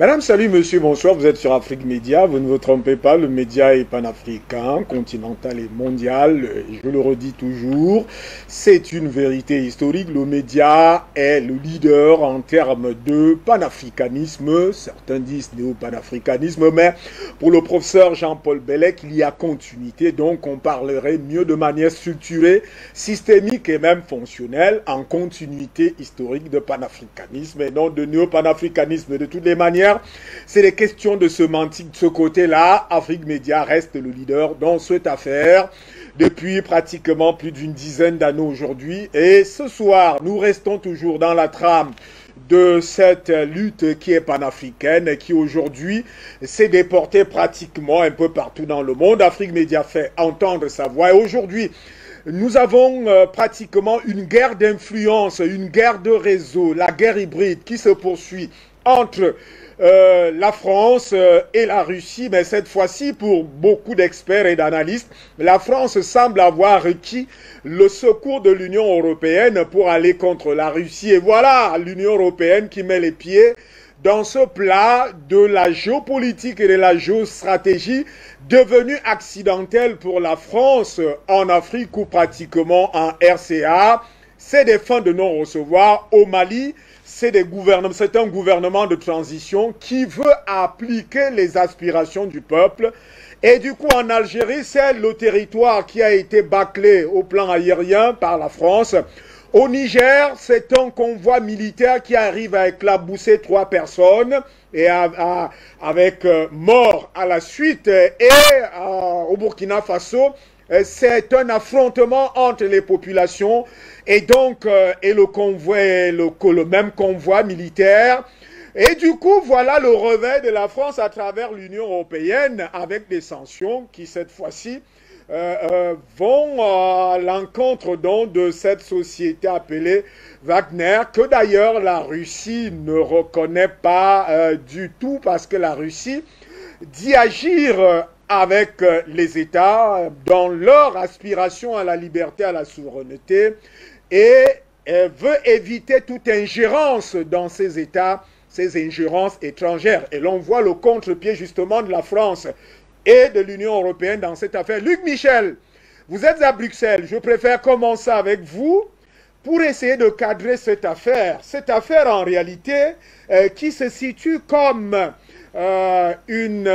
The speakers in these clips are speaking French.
Madame, salut monsieur, bonsoir, vous êtes sur Afrique Média, vous ne vous trompez pas, le média est panafricain, continental et mondial, je le redis toujours, c'est une vérité historique, le média est le leader en termes de panafricanisme, certains disent néo-panafricanisme, mais pour le professeur Jean-Paul Bellec, il y a continuité, donc on parlerait mieux de manière structurée, systémique et même fonctionnelle, en continuité historique de panafricanisme et non de néo-panafricanisme. De toutes les manières, c'est des questions de sémantique de ce côté-là. Afrique Média reste le leader dans cette affaire depuis pratiquement plus d'une dizaine d'années aujourd'hui. Et ce soir, nous restons toujours dans la trame de cette lutte qui est panafricaine et qui aujourd'hui s'est déportée pratiquement un peu partout dans le monde. Afrique Média fait entendre sa voix. Et aujourd'hui, nous avons pratiquement une guerre d'influence, une guerre de réseau, la guerre hybride qui se poursuit entre la France et la Russie, mais cette fois-ci, pour beaucoup d'experts et d'analystes, la France semble avoir requis le secours de l'Union européenne pour aller contre la Russie. Et voilà l'Union européenne qui met les pieds dans ce plat de la géopolitique et de la géostratégie devenue accidentelle pour la France en Afrique ou pratiquement en RCA. C'est des fins de non-recevoir au Mali. C'est un gouvernement de transition qui veut appliquer les aspirations du peuple. Et du coup, en Algérie, c'est le territoire qui a été bâclé au plan aérien par la France. Au Niger, c'est un convoi militaire qui arrive à éclabousser 3 personnes et avec mort à la suite. Et au Burkina Faso, c'est un affrontement entre les populations et donc le même convoi militaire. Et du coup, voilà le revers de la France à travers l'Union européenne avec des sanctions qui, cette fois-ci, vont à l'encontre de cette société appelée Wagner, que d'ailleurs la Russie ne reconnaît pas du tout parce que la Russie dit agir avec les États dans leur aspiration à la liberté, à la souveraineté et veut éviter toute ingérence dans ces États, ces ingérences étrangères. Et l'on voit le contre-pied justement de la France et de l'Union européenne dans cette affaire. Luc Michel, vous êtes à Bruxelles. Je préfère commencer avec vous pour essayer de cadrer cette affaire. Cette affaire, en réalité, qui se situe comme une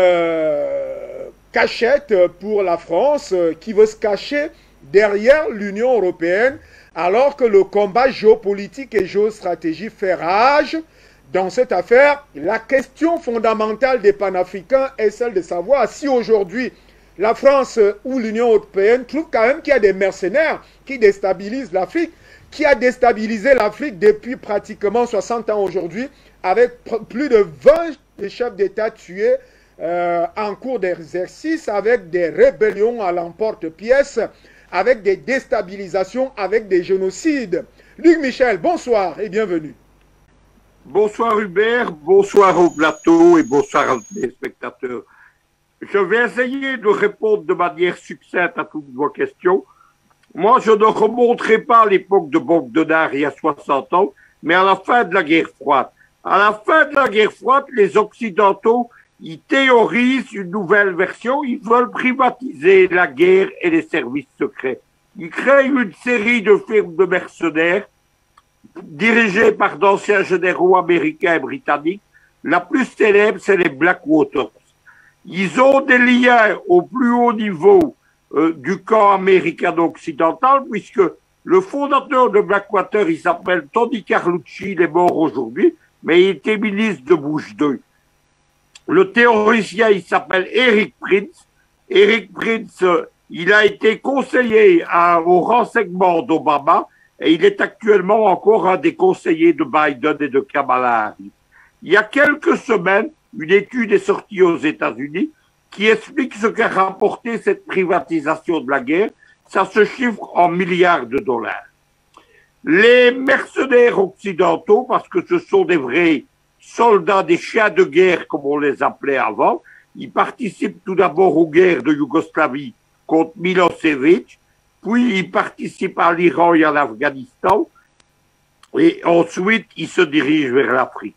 cachette pour la France qui veut se cacher derrière l'Union européenne alors que le combat géopolitique et géostratégique fait rage. Dans cette affaire, la question fondamentale des panafricains est celle de savoir si aujourd'hui la France ou l'Union européenne trouve quand même qu'il y a des mercenaires qui déstabilisent l'Afrique, qui a déstabilisé l'Afrique depuis pratiquement 60 ans aujourd'hui, avec plus de 20 chefs d'État tués en cours d'exercice, avec des rébellions à l'emporte-pièce, avec des déstabilisations, avec des génocides. Luc Michel, bonsoir et bienvenue. Bonsoir Hubert, bonsoir au plateau et bonsoir aux téléspectateurs. Je vais essayer de répondre de manière succincte à toutes vos questions. Moi, je ne remonterai pas à l'époque de Bogdanár il y a 60 ans, mais à la fin de la guerre froide. À la fin de la guerre froide, les Occidentaux, ils théorisent une nouvelle version. Ils veulent privatiser la guerre et les services secrets. Ils créent une série de firmes de mercenaires dirigées par d'anciens généraux américains et britanniques. La plus célèbre, c'est les Blackwaters. Ils ont des liens au plus haut niveau du camp américano-occidental, puisque le fondateur de Blackwater, il s'appelle Tony Carlucci, il est mort aujourd'hui, mais il était ministre de Bush II. Le théoricien, il s'appelle Eric Prince. Eric Prince, il a été conseiller au renseignement d'Obama et il est actuellement encore un des conseillers de Biden et de Kamala Harris. Il y a quelques semaines, une étude est sortie aux États-Unis qui explique ce qu'a rapporté cette privatisation de la guerre. Ça se chiffre en milliards de dollars. Les mercenaires occidentaux, parce que ce sont des vrais soldats, des chiens de guerre, comme on les appelait avant, ils participent tout d'abord aux guerres de Yougoslavie contre Milosevic, puis ils participent à l'Iran et à l'Afghanistan, et ensuite ils se dirigent vers l'Afrique.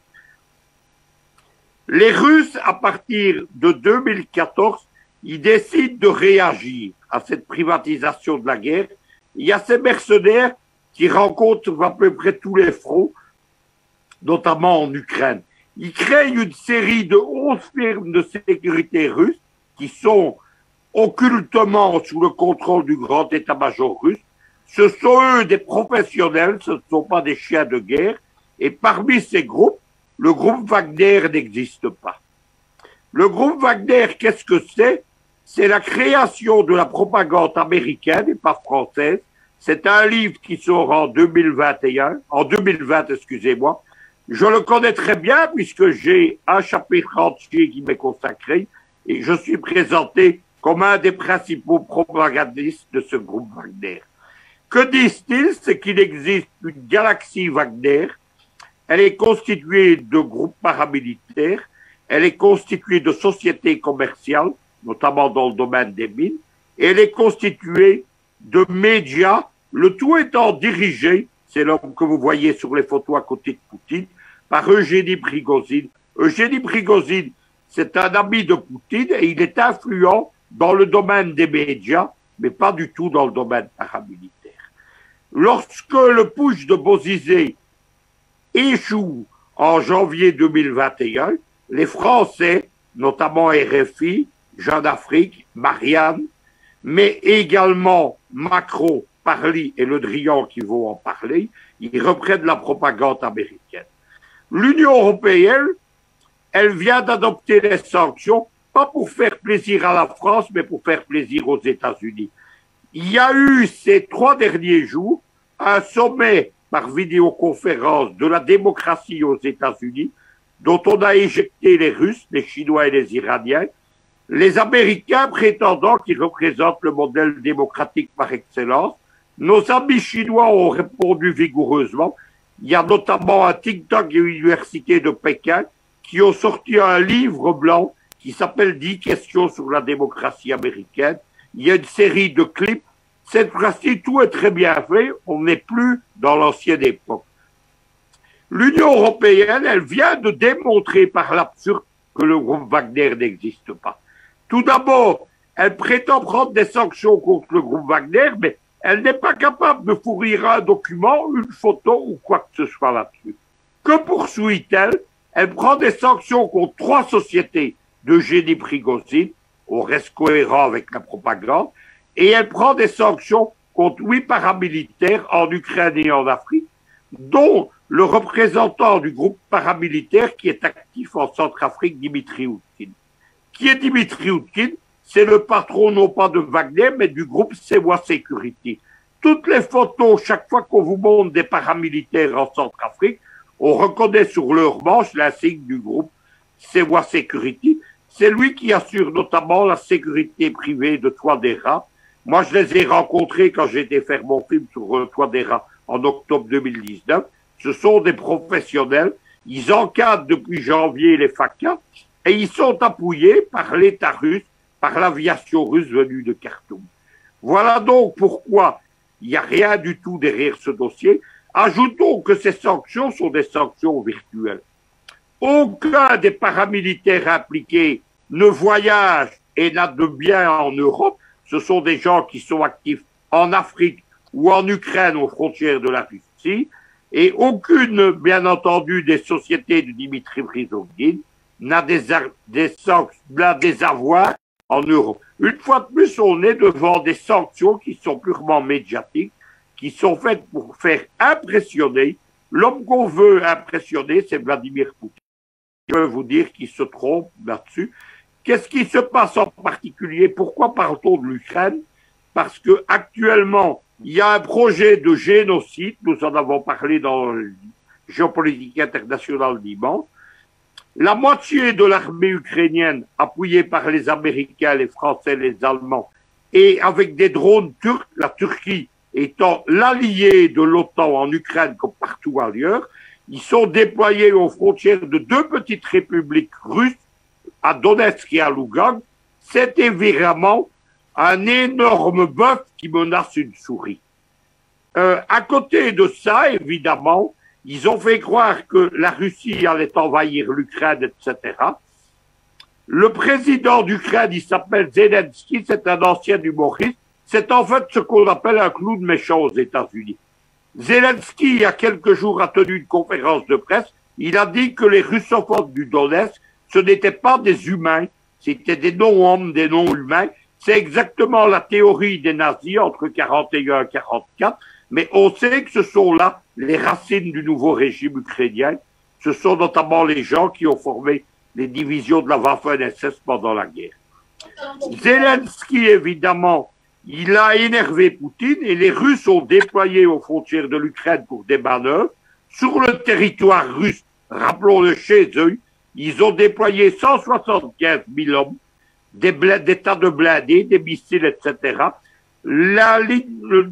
Les Russes, à partir de 2014, ils décident de réagir à cette privatisation de la guerre. Il y a ces mercenaires qui rencontrent à peu près tous les fronts, notamment en Ukraine. Ils créent une série de 11 firmes de sécurité russes qui sont occultement sous le contrôle du grand état-major russe. Ce sont eux des professionnels, ce ne sont pas des chiens de guerre. Et parmi ces groupes, le groupe Wagner n'existe pas. Le groupe Wagner, qu'est-ce que c'est? C'est la création de la propagande américaine et pas française. C'est un livre qui sort en 2020, excusez-moi. Je le connais très bien puisque j'ai un chapitre entier qui m'est consacré et je suis présenté comme un des principaux propagandistes de ce groupe Wagner. Que disent-ils? C'est qu'il existe une galaxie Wagner. Elle est constituée de groupes paramilitaires. Elle est constituée de sociétés commerciales, notamment dans le domaine des mines. Et elle est constituée de médias, le tout étant dirigé, c'est l'homme que vous voyez sur les photos à côté de Poutine, par Eugénie Prigozhin. Eugénie Prigozhin, c'est un ami de Poutine et il est influent dans le domaine des médias, mais pas du tout dans le domaine paramilitaire. Lorsque le putsch de Bozizé échoue en janvier 2021, les Français, notamment RFI, Jeune Afrique, Marianne, mais également Macron, Parly et Le Drian qui vont en parler, ils reprennent la propagande américaine. L'Union européenne, elle vient d'adopter les sanctions, pas pour faire plaisir à la France, mais pour faire plaisir aux États-Unis. Il y a eu ces 3 derniers jours un sommet par vidéoconférence de la démocratie aux États-Unis, dont on a éjecté les Russes, les Chinois et les Iraniens, les Américains prétendant qu'ils représentent le modèle démocratique par excellence. Nos amis chinois ont répondu vigoureusement. Il y a notamment un think tank de l'université de Pékin qui ont sorti un livre blanc qui s'appelle 10 questions sur la démocratie américaine. Il y a une série de clips. Cette fois-ci, tout est très bien fait. On n'est plus dans l'ancienne époque. L'Union européenne, elle vient de démontrer par l'absurde que le groupe Wagner n'existe pas. Tout d'abord, elle prétend prendre des sanctions contre le groupe Wagner, mais elle n'est pas capable de fournir un document, une photo ou quoi que ce soit là-dessus. Que poursuit-elle? Elle prend des sanctions contre 3 sociétés d'Eugénie Prigozhin, on reste cohérent avec la propagande, et elle prend des sanctions contre 8 paramilitaires en Ukraine et en Afrique, dont le représentant du groupe paramilitaire qui est actif en Centrafrique, Dimitri Oudkine. Qui est Dimitri Oudkine? C'est le patron non pas de Wagner, mais du groupe Sewa Security. Toutes les photos, chaque fois qu'on vous montre des paramilitaires en Centrafrique, on reconnaît sur leur manche l'insigne du groupe Sewa Security. C'est lui qui assure notamment la sécurité privée de Touadéra. Moi, je les ai rencontrés quand j'ai été faire mon film sur Touadéra en octobre 2019. Ce sont des professionnels. Ils encadrent depuis janvier les FACA et ils sont appuyés par l'État russe, par l'aviation russe venue de Khartoum. Voilà donc pourquoi il n'y a rien du tout derrière ce dossier. Ajoutons que ces sanctions sont des sanctions virtuelles. Aucun des paramilitaires impliqués ne voyage et n'a de bien en Europe. Ce sont des gens qui sont actifs en Afrique ou en Ukraine aux frontières de la Russie. Et aucune, bien entendu, des sociétés de Dimitri Prigozhin n'a des avoirs en Europe. Une fois de plus, on est devant des sanctions qui sont purement médiatiques, qui sont faites pour faire impressionner. L'homme qu'on veut impressionner, c'est Vladimir Poutine. Je peux vous dire qu'il se trompe là-dessus. Qu'est-ce qui se passe en particulier? Pourquoi parle-t-on de l'Ukraine? Parce que actuellement, il y a un projet de génocide. Nous en avons parlé dans Géopolitique internationale dimanche. La moitié de l'armée ukrainienne, appuyée par les Américains, les Français, les Allemands, et avec des drones turcs, la Turquie étant l'allié de l'OTAN en Ukraine comme partout ailleurs, ils sont déployés aux frontières de 2 petites républiques russes, à Donetsk et à Lugansk. C'est évidemment un énorme bœuf qui menace une souris. À côté de ça, évidemment, Ils ont fait croire que la Russie allait envahir l'Ukraine, etc. Le président d'Ukraine, il s'appelle Zelensky, c'est un ancien humoriste. C'est en fait ce qu'on appelle un clown méchant aux États-Unis. Zelensky, il y a quelques jours, a tenu une conférence de presse. Il a dit que les russophones du Donetsk, ce n'étaient pas des humains, c'était des non-hommes, des non-humains. C'est exactement la théorie des nazis entre 41 et 44. Mais on sait que ce sont là les racines du nouveau régime ukrainien. Ce sont notamment les gens qui ont formé les divisions de la Waffen-SS pendant la guerre. Zelensky, évidemment, il a énervé Poutine et les Russes ont déployé aux frontières de l'Ukraine pour des manœuvres. Sur le territoire russe, rappelons-le chez eux, ils ont déployé 175 000 hommes, des tas de blindés, des missiles, etc.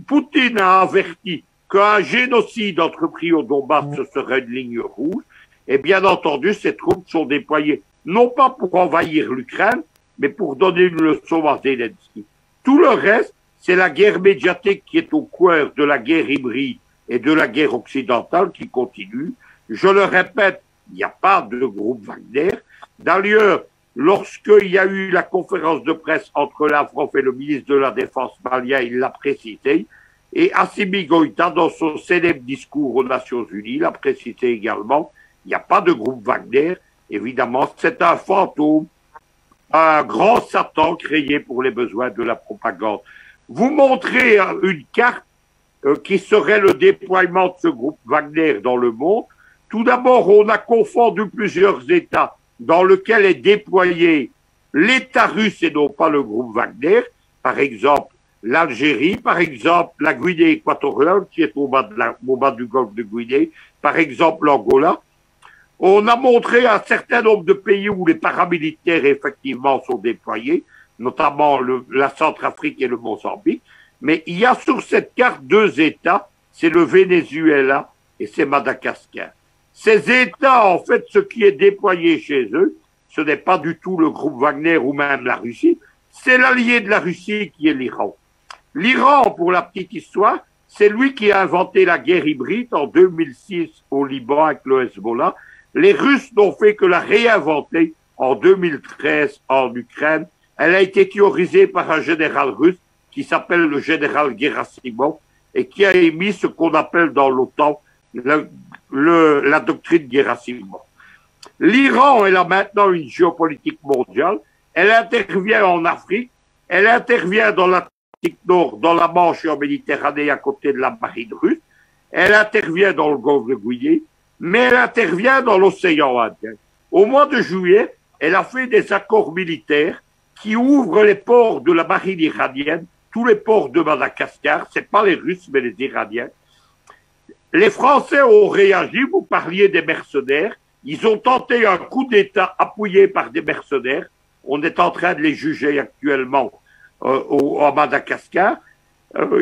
Poutine a averti qu'un génocide entrepris au Donbass, ce serait une ligne rouge. Et bien entendu, ces troupes sont déployées non pas pour envahir l'Ukraine, mais pour donner une leçon à Zelensky. Tout le reste, c'est la guerre médiatique qui est au cœur de la guerre hybride et de la guerre occidentale qui continue. Je le répète, il n'y a pas de groupe Wagner. D'ailleurs, lorsqu'il y a eu la conférence de presse entre Lavrov et le ministre de la Défense malien, il l'a précisé. Et Assimi Goïta, dans son célèbre discours aux Nations Unies, l'a précisé également. Il n'y a pas de groupe Wagner. Évidemment, c'est un fantôme, un grand Satan créé pour les besoins de la propagande. Vous montrez une carte qui serait le déploiement de ce groupe Wagner dans le monde. Tout d'abord, on a confondu plusieurs États dans lesquels est déployé l'État russe et non pas le groupe Wagner. Par exemple, l'Algérie, par exemple, la Guinée équatoriale, qui est au bas du golfe de Guinée, par exemple, l'Angola. On a montré un certain nombre de pays où les paramilitaires, effectivement, sont déployés, notamment la Centrafrique et le Mozambique. Mais il y a sur cette carte deux États, c'est le Venezuela et c'est Madagascar. Ces États, en fait, ce qui est déployé chez eux, ce n'est pas du tout le groupe Wagner ou même la Russie, c'est l'allié de la Russie qui est l'Iran. L'Iran, pour la petite histoire, c'est lui qui a inventé la guerre hybride en 2006 au Liban avec le Hezbollah. Les Russes n'ont fait que la réinventer en 2013 en Ukraine. Elle a été théorisée par un général russe qui s'appelle le général Gerasimov et qui a émis ce qu'on appelle dans l'OTAN la doctrine Gerasimov. L'Iran, elle a maintenant une géopolitique mondiale. Elle intervient en Afrique. Elle intervient dans l'Atlantique Nord, dans la Manche et en Méditerranée à côté de la marine russe. Elle intervient dans le golfe de Guinée. Mais elle intervient dans l'océan Indien. Au mois de juillet, elle a fait des accords militaires qui ouvrent les ports de la marine iranienne, tous les ports de Madagascar, c'est pas les Russes, mais les Iraniens. Les Français ont réagi, vous parliez des mercenaires, ils ont tenté un coup d'État appuyé par des mercenaires, on est en train de les juger actuellement à Madagascar,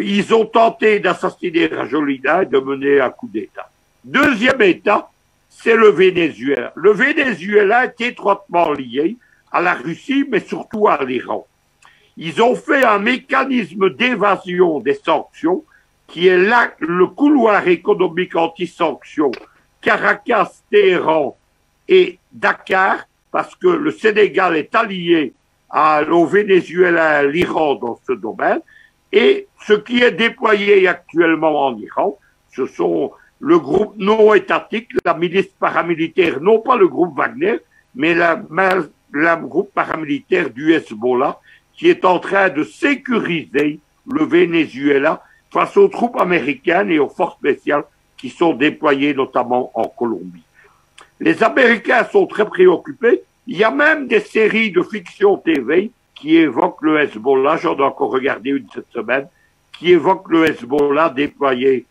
ils ont tenté d'assassiner Rajolina et de mener un coup d'État. Deuxième État, c'est le Venezuela. Le Venezuela est étroitement lié à la Russie, mais surtout à l'Iran. Ils ont fait un mécanisme d'évasion des sanctions qui est là le couloir économique anti-sanctions Caracas, Téhéran et Dakar, parce que le Sénégal est allié au Venezuela et à l'Iran dans ce domaine. Et ce qui est déployé actuellement en Iran, ce sont le groupe non étatique, la milice paramilitaire, non pas le groupe Wagner, mais le groupe paramilitaire du Hezbollah, qui est en train de sécuriser le Venezuela face aux troupes américaines et aux forces spéciales qui sont déployées notamment en Colombie. Les Américains sont très préoccupés. Il y a même des séries de fiction TV qui évoquent le Hezbollah, j'en ai encore regardé une cette semaine, qui évoquent le Hezbollah déployé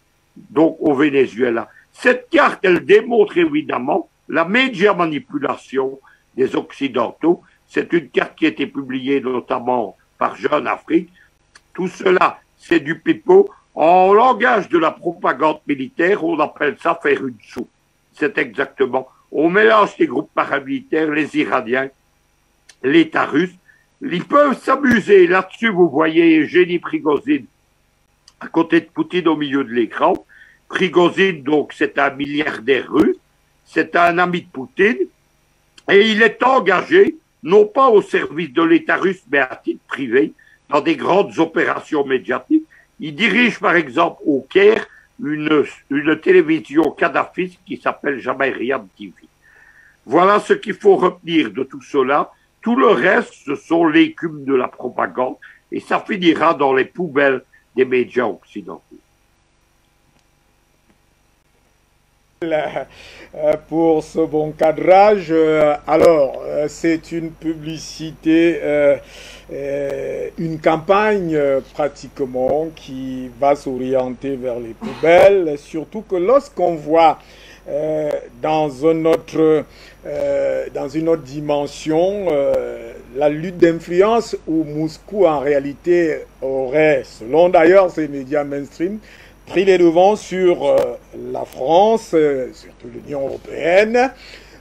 donc au Venezuela. Cette carte, elle démontre évidemment la média manipulation des Occidentaux. C'est une carte qui a été publiée notamment par Jeune Afrique. Tout cela, c'est du pipeau. En langage de la propagande militaire, on appelle ça faire une soupe. C'est exactement. On mélange les groupes paramilitaires, les Iraniens, l'État russe. Ils peuvent s'amuser. Là-dessus, vous voyez Eugénie Prigozhin à côté de Poutine au milieu de l'écran. Prigozhin, donc, c'est un milliardaire russe, c'est un ami de Poutine, et il est engagé, non pas au service de l'État russe, mais à titre privé, dans des grandes opérations médiatiques. Il dirige, par exemple, au Caire, une télévision kadhafiste qui s'appelle Jamahirian TV. Voilà ce qu'il faut retenir de tout cela. Tout le reste, ce sont l'écume de la propagande, et ça finira dans les poubelles des médias occidentaux. Pour ce bon cadrage, alors c'est une publicité, une campagne pratiquement qui va s'orienter vers les poubelles, surtout que lorsqu'on voit dans une autre dimension la lutte d'influence où Moscou en réalité aurait, selon d'ailleurs ces médias mainstream, pris les devants sur la France, surtout l'Union européenne.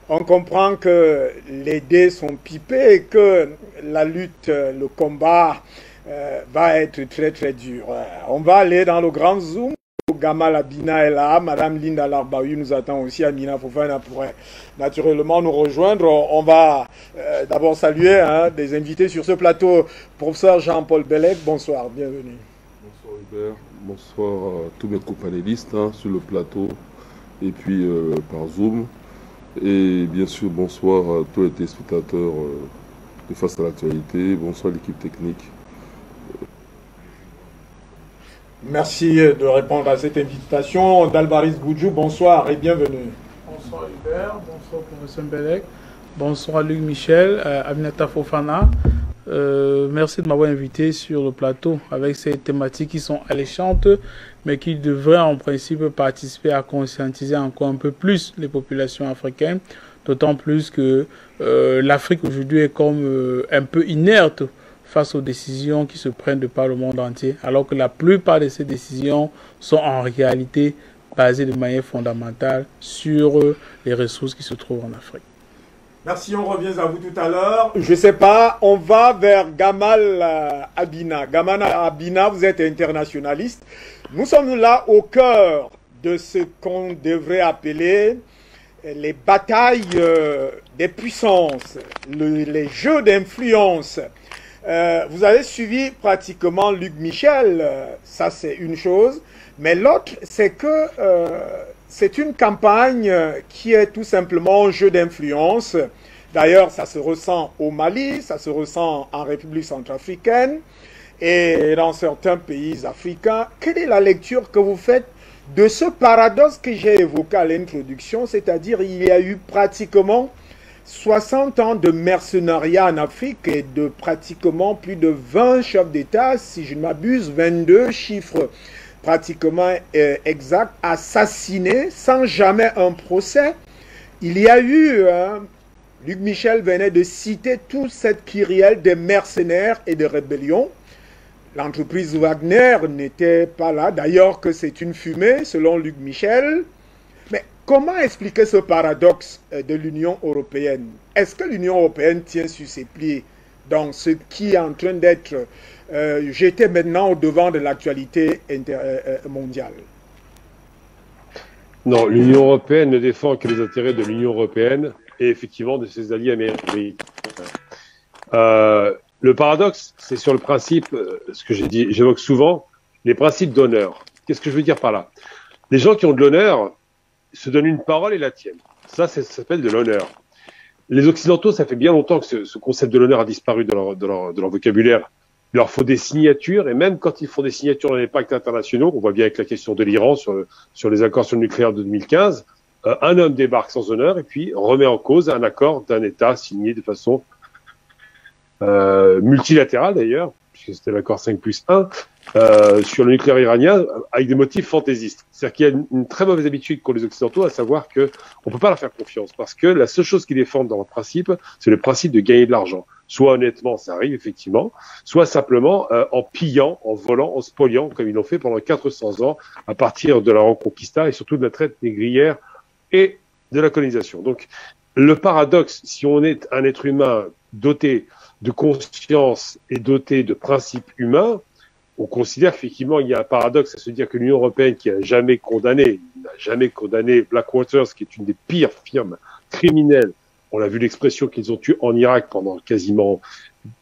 On comprend que les dés sont pipés et que la lutte, le combat va être très très dur. On va aller dans le grand zoom. Gamal Abina est là, Madame Linda Larbaoui nous attend aussi, Amina Fofana pourrait naturellement nous rejoindre. On va d'abord saluer des invités sur ce plateau. Professeur Jean-Paul Bellec, bonsoir, bienvenue. Bonsoir Hubert, bonsoir à tous mes co-panélistes sur le plateau et puis par Zoom. Et bien sûr, bonsoir à tous les téléspectateurs de Face à l'actualité, bonsoir à l'équipe technique. Merci de répondre à cette invitation. Dalbaris Goudjou, bonsoir et bienvenue. Bonsoir Hubert, bonsoir professeur Bellec, bonsoir Luc Michel, Aminata Fofana. Merci de m'avoir invité sur le plateau avec ces thématiques qui sont alléchantes, mais qui devraient en principe participer à conscientiser encore un peu plus les populations africaines, d'autant plus que l'Afrique aujourd'hui est comme un peu inerte face aux décisions qui se prennent de par le monde entier, alors que la plupart de ces décisions sont en réalité basées de manière fondamentale sur les ressources qui se trouvent en Afrique. Merci, on revient à vous tout à l'heure. Je ne sais pas, on va vers Gamal Abina. Gamal Abina, vous êtes internationaliste. Nous sommes là au cœur de ce qu'on devrait appeler les batailles des puissances, les jeux d'influence. Vous avez suivi pratiquement Luc Michel, ça c'est une chose, mais l'autre c'est que c'est une campagne qui est tout simplement un jeu d'influence. D'ailleurs, ça se ressent au Mali, ça se ressent en République centrafricaine et dans certains pays africains. Quelle est la lecture que vous faites de ce paradoxe que j'ai évoqué à l'introduction, c'est-à-dire il y a eu pratiquement 60 ans de mercenariat en Afrique et de pratiquement plus de 20 chefs d'État, si je ne m'abuse, 22 chiffres pratiquement exacts, assassinés sans jamais un procès. Il y a eu, Luc Michel venait de citer toute cette kyrielle des mercenaires et de rébellions. L'entreprise Wagner n'était pas là, d'ailleurs que c'est une fumée selon Luc Michel. Mais comment expliquer ce paradoxe de l'Union européenne? Est-ce que l'Union européenne tient sur ses pieds dans ce qui est en train d'être jeté maintenant au devant de l'actualité mondiale? Non, l'Union européenne ne défend que les intérêts de l'Union européenne et effectivement de ses alliés américains. Le paradoxe, c'est sur le principe, ce que j'ai dit, j'évoque souvent, les principes d'honneur. Qu'est-ce que je veux dire par là? Les gens qui ont de l'honneur se donnent une parole et la tiennent. Ça s'appelle de l'honneur. Les Occidentaux, ça fait bien longtemps que ce concept de l'honneur a disparu de leur vocabulaire. Il leur faut des signatures, et même quand ils font des signatures dans les pactes internationaux, on voit bien avec la question de l'Iran sur les accords sur le nucléaire de 2015, un homme débarque sans honneur et puis remet en cause un accord d'un État signé de façon multilatérale d'ailleurs, puisque c'était l'accord 5+1, sur le nucléaire iranien, avec des motifs fantaisistes. C'est-à-dire qu'il y a une très mauvaise habitude qu'ont les Occidentaux, à savoir que on peut pas leur faire confiance, parce que la seule chose qu'ils défendent dans leur principe, c'est le principe de gagner de l'argent. Soit honnêtement, ça arrive effectivement, soit simplement en pillant, en volant, en spoliant, comme ils l'ont fait pendant 400 ans, à partir de la Reconquista et surtout de la traite négrière et de la colonisation. Donc, le paradoxe, si on est un être humain doté de conscience et doté de principes humains, on considère effectivement il y a un paradoxe à se dire que l'Union européenne, qui n'a jamais condamné Blackwater, qui est une des pires firmes criminelles, on a vu l'expression qu'ils ont eue en Irak pendant quasiment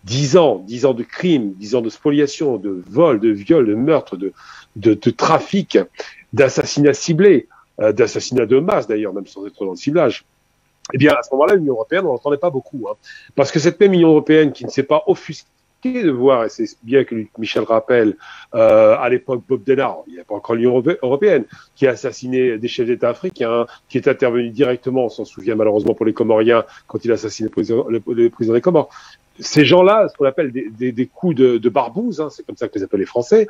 10 ans de crimes, 10 ans de spoliation, de vol, de viol, de meurtre, de trafic, d'assassinats ciblés, d'assassinats de masse d'ailleurs, même sans être dans le ciblage. Eh bien, à ce moment-là, l'Union européenne, on n'entendait pas beaucoup, hein, parce que cette même Union européenne qui ne s'est pas offusquée de voir, et c'est bien que Michel rappelle, à l'époque Bob Denard, il n'y a pas encore l'Union européenne, qui a assassiné des chefs d'État africains, qui est intervenu directement, on s'en souvient malheureusement pour les Comoriens, quand il a assassiné le président des Comores. Ces gens-là, ce qu'on appelle des coups de barbouze, hein, c'est comme ça que les appellent les Français,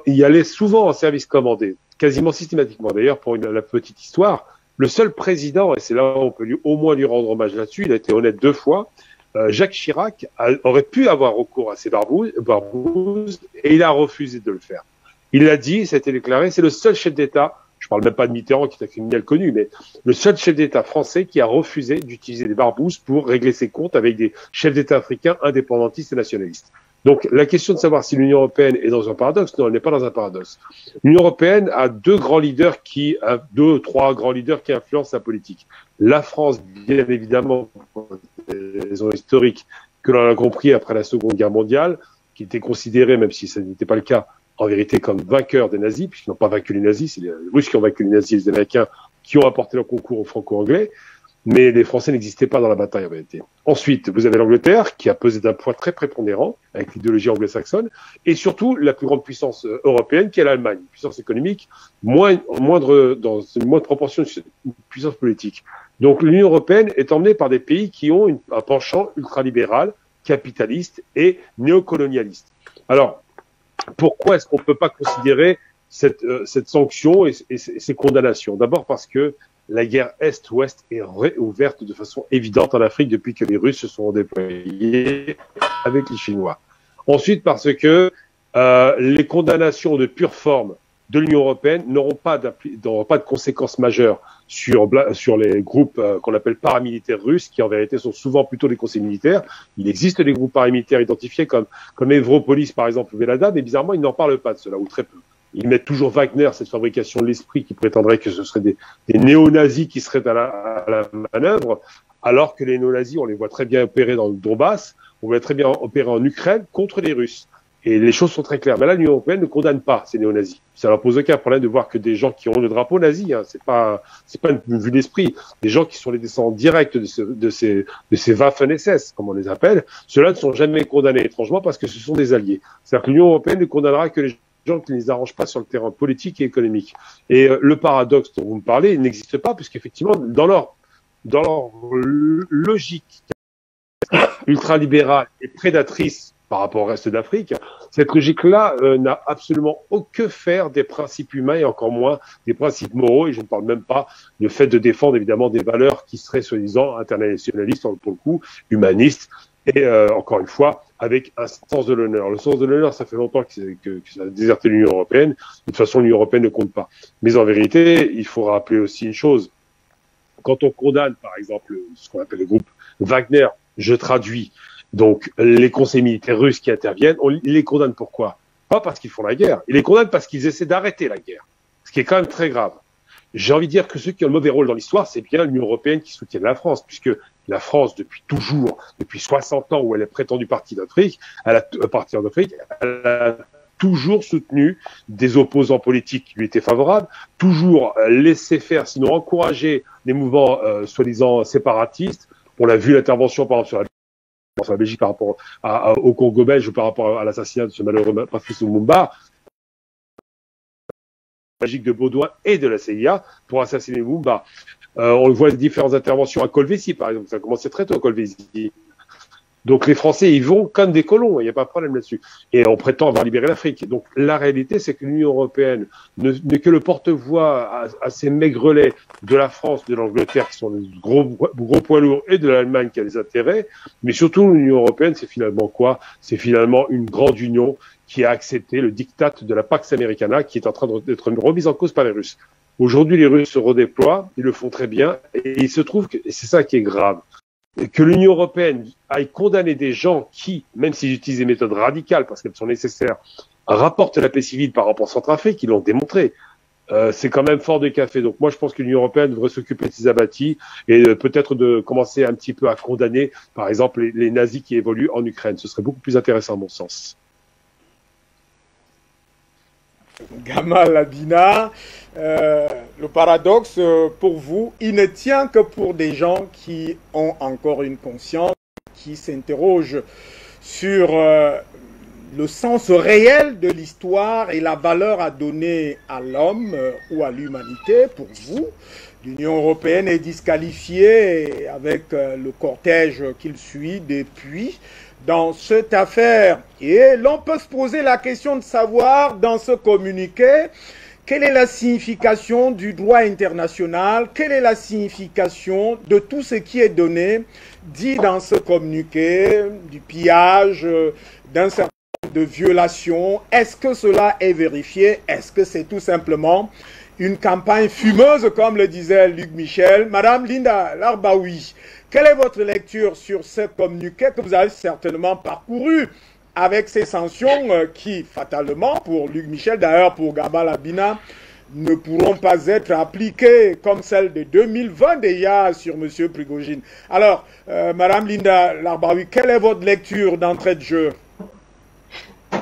y allaient souvent en service commandé, quasiment systématiquement. D'ailleurs, pour la petite histoire, le seul président, et c'est là où on peut au moins lui rendre hommage là-dessus, il a été honnête 2 fois, Jacques Chirac aurait pu avoir recours à ces barbouzes et il a refusé de le faire. Il l'a dit, ça a été déclaré, c'est le seul chef d'État, je parle même pas de Mitterrand qui est un criminel connu, mais le seul chef d'État français qui a refusé d'utiliser des barbouzes pour régler ses comptes avec des chefs d'État africains indépendantistes et nationalistes. Donc la question de savoir si l'Union européenne est dans un paradoxe, non, elle n'est pas dans un paradoxe. L'Union européenne a 2 3 grands leaders qui influencent sa politique. La France, bien évidemment, pour des raisons historiques que l'on a compris après la Seconde Guerre mondiale, qui était considérée, même si ce n'était pas le cas, en vérité comme vainqueurs des nazis, puisqu'ils n'ont pas vaincu les nazis, c'est les Russes qui ont vaincu les nazis et les Américains qui ont apporté leur concours aux Franco-Anglais, mais les Français n'existaient pas dans la bataille en vérité. Ensuite, vous avez l'Angleterre qui a pesé d'un poids très prépondérant avec l'idéologie anglo-saxonne, et surtout la plus grande puissance européenne qui est l'Allemagne, une puissance économique dans une moindre proportion d'une puissance politique. Donc l'Union européenne est emmenée par des pays qui ont un penchant ultralibéral, capitaliste et néocolonialiste. Alors, pourquoi est-ce qu'on ne peut pas considérer cette sanction et ces condamnations? D'abord parce que la guerre Est-Ouest est réouverte de façon évidente en Afrique depuis que les Russes se sont déployés avec les Chinois. Ensuite, parce que les condamnations de pure forme de l'Union européenne n'auront pas de conséquences majeures sur les groupes qu'on appelle paramilitaires russes, qui en vérité sont souvent plutôt des conseils militaires. Il existe des groupes paramilitaires identifiés comme Evropolis, par exemple, ou Velada, mais bizarrement, ils n'en parlent pas de cela, ou très peu. Ils mettent toujours Wagner, cette fabrication de l'esprit qui prétendrait que ce seraient des néo-nazis qui seraient à la manœuvre, alors que les néo-nazis, on les voit très bien opérer dans le Donbass, on voit très bien opérer en Ukraine contre les Russes. Et les choses sont très claires. Mais là, l'Union européenne ne condamne pas ces néo-nazis. Ça leur pose aucun problème de voir que des gens qui ont le drapeau nazi, hein, c'est pas une vue d'esprit, des gens qui sont les descendants directs de ces Waffen-SS, comme on les appelle, ceux-là ne sont jamais condamnés, étrangement, parce que ce sont des alliés. C'est-à-dire que l'Union européenne ne condamnera que les gens qui ne les arrangent pas sur le terrain politique et économique. Et le paradoxe dont vous me parlez, il n'existe pas, puisqu'effectivement, dans leur logique ultralibérale et prédatrice par rapport au reste d'Afrique, cette logique-là n'a absolument aucun faire des principes humains et encore moins des principes moraux, et je ne parle même pas du fait de défendre évidemment des valeurs qui seraient soi-disant internationalistes, pour le coup, humanistes, et encore une fois, avec un sens de l'honneur. Le sens de l'honneur, ça fait longtemps que ça a déserté l'Union européenne. De toute façon, l'Union européenne ne compte pas. Mais en vérité, il faut rappeler aussi une chose. Quand on condamne, par exemple, ce qu'on appelle le groupe Wagner, je traduis, donc les conseils militaires russes qui interviennent, ils les condamnent pourquoi? Pas parce qu'ils font la guerre. Ils les condamnent parce qu'ils essaient d'arrêter la guerre. Ce qui est quand même très grave. J'ai envie de dire que ceux qui ont le mauvais rôle dans l'histoire, c'est bien l'Union européenne qui soutient la France, puisque la France, depuis 60 ans où elle est prétendue partie d'Afrique, elle a toujours soutenu des opposants politiques qui lui étaient favorables, toujours laissé faire, sinon encouragé des mouvements soi-disant séparatistes. On a vu l'intervention, par exemple, sur la Belgique par rapport au Congo belge ou par rapport à l'assassinat de ce malheureux Patrice Lumumba, Belgique de Baudouin et de la CIA pour assassiner Lumumba. On voit les différentes interventions à Kolwezi, par exemple. Ça a commencé très tôt à Kolwezi. Donc les Français, ils vont comme des colons, il n'y a pas de problème là-dessus. Et on prétend avoir libéré l'Afrique. Donc la réalité, c'est que l'Union européenne n'est que le porte-voix à ces maigrelets de la France, de l'Angleterre, qui sont les gros poids lourds, et de l'Allemagne qui a des intérêts. Mais surtout, l'Union européenne, c'est finalement quoi? C'est finalement une grande union qui a accepté le diktat de la Pax Americana, qui est en train d'être remise en cause par les Russes. Aujourd'hui, les Russes se redéploient, ils le font très bien, et il se trouve que c'est ça qui est grave. Que l'Union européenne aille condamner des gens qui, même s'ils utilisent des méthodes radicales, parce qu'elles sont nécessaires, rapporte la paix civile par rapport à Centrafrique, ils l'ont démontré. C'est quand même fort de café. Donc moi, je pense que l'Union européenne devrait s'occuper de ces abattis et peut-être de commencer un petit peu à condamner, par exemple, les nazis qui évoluent en Ukraine. Ce serait beaucoup plus intéressant, à mon sens. Gamal Abina, le paradoxe pour vous, il ne tient que pour des gens qui ont encore une conscience, qui s'interrogent sur le sens réel de l'histoire et la valeur à donner à l'homme ou à l'humanité. Pour vous, l'Union européenne est disqualifiée avec le cortège qu'il suit depuis dans cette affaire. Et l'on peut se poser la question de savoir dans ce communiqué quelle est la signification du droit international, quelle est la signification de tout ce qui est donné, dit dans ce communiqué, du pillage, d'un certain de violation. Est-ce que cela est vérifié? Est-ce que c'est tout simplement une campagne fumeuse, comme le disait Luc Michel? Madame Linda Larbaoui, quelle est votre lecture sur ce communiqué que vous avez certainement parcouru avec ces sanctions qui, fatalement, pour Luc Michel, d'ailleurs pour Gamal Abina, ne pourront pas être appliquées comme celle de 2020 déjà sur M. Prigogine. Alors, Madame Linda Larbaoui, quelle est votre lecture d'entrée de jeu?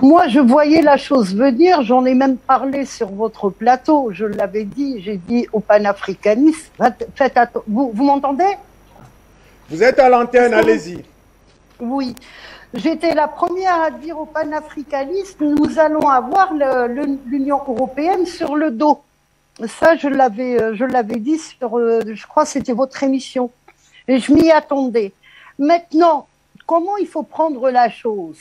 Moi, je voyais la chose venir, j'en ai même parlé sur votre plateau, je l'avais dit, j'ai dit aux panafricanistes, faites attention, vous m'entendez? Vous êtes à l'antenne, allez-y. Oui, j'étais la première à dire aux panafricanistes, nous allons avoir l'Union européenne sur le dos. Ça, je l'avais dit sur, je crois que c'était votre émission, et je m'y attendais. Maintenant, comment il faut prendre la chose?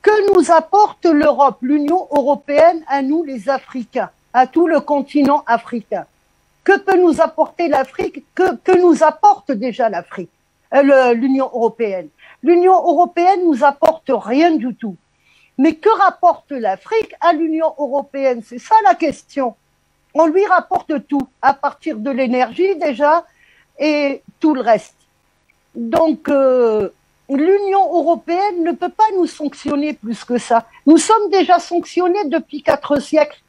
Que nous apporte l'Europe, l'Union européenne, à nous les Africains, à tout le continent africain? Que peut nous apporter l'Afrique? Que nous apporte déjà l'Afrique, l'Union européenne? L'Union européenne nous apporte rien du tout. Mais que rapporte l'Afrique à l'Union européenne? C'est ça la question. On lui rapporte tout, à partir de l'énergie déjà, et tout le reste. Donc, l'Union européenne ne peut pas nous sanctionner plus que ça. Nous sommes déjà sanctionnés depuis 4 siècles.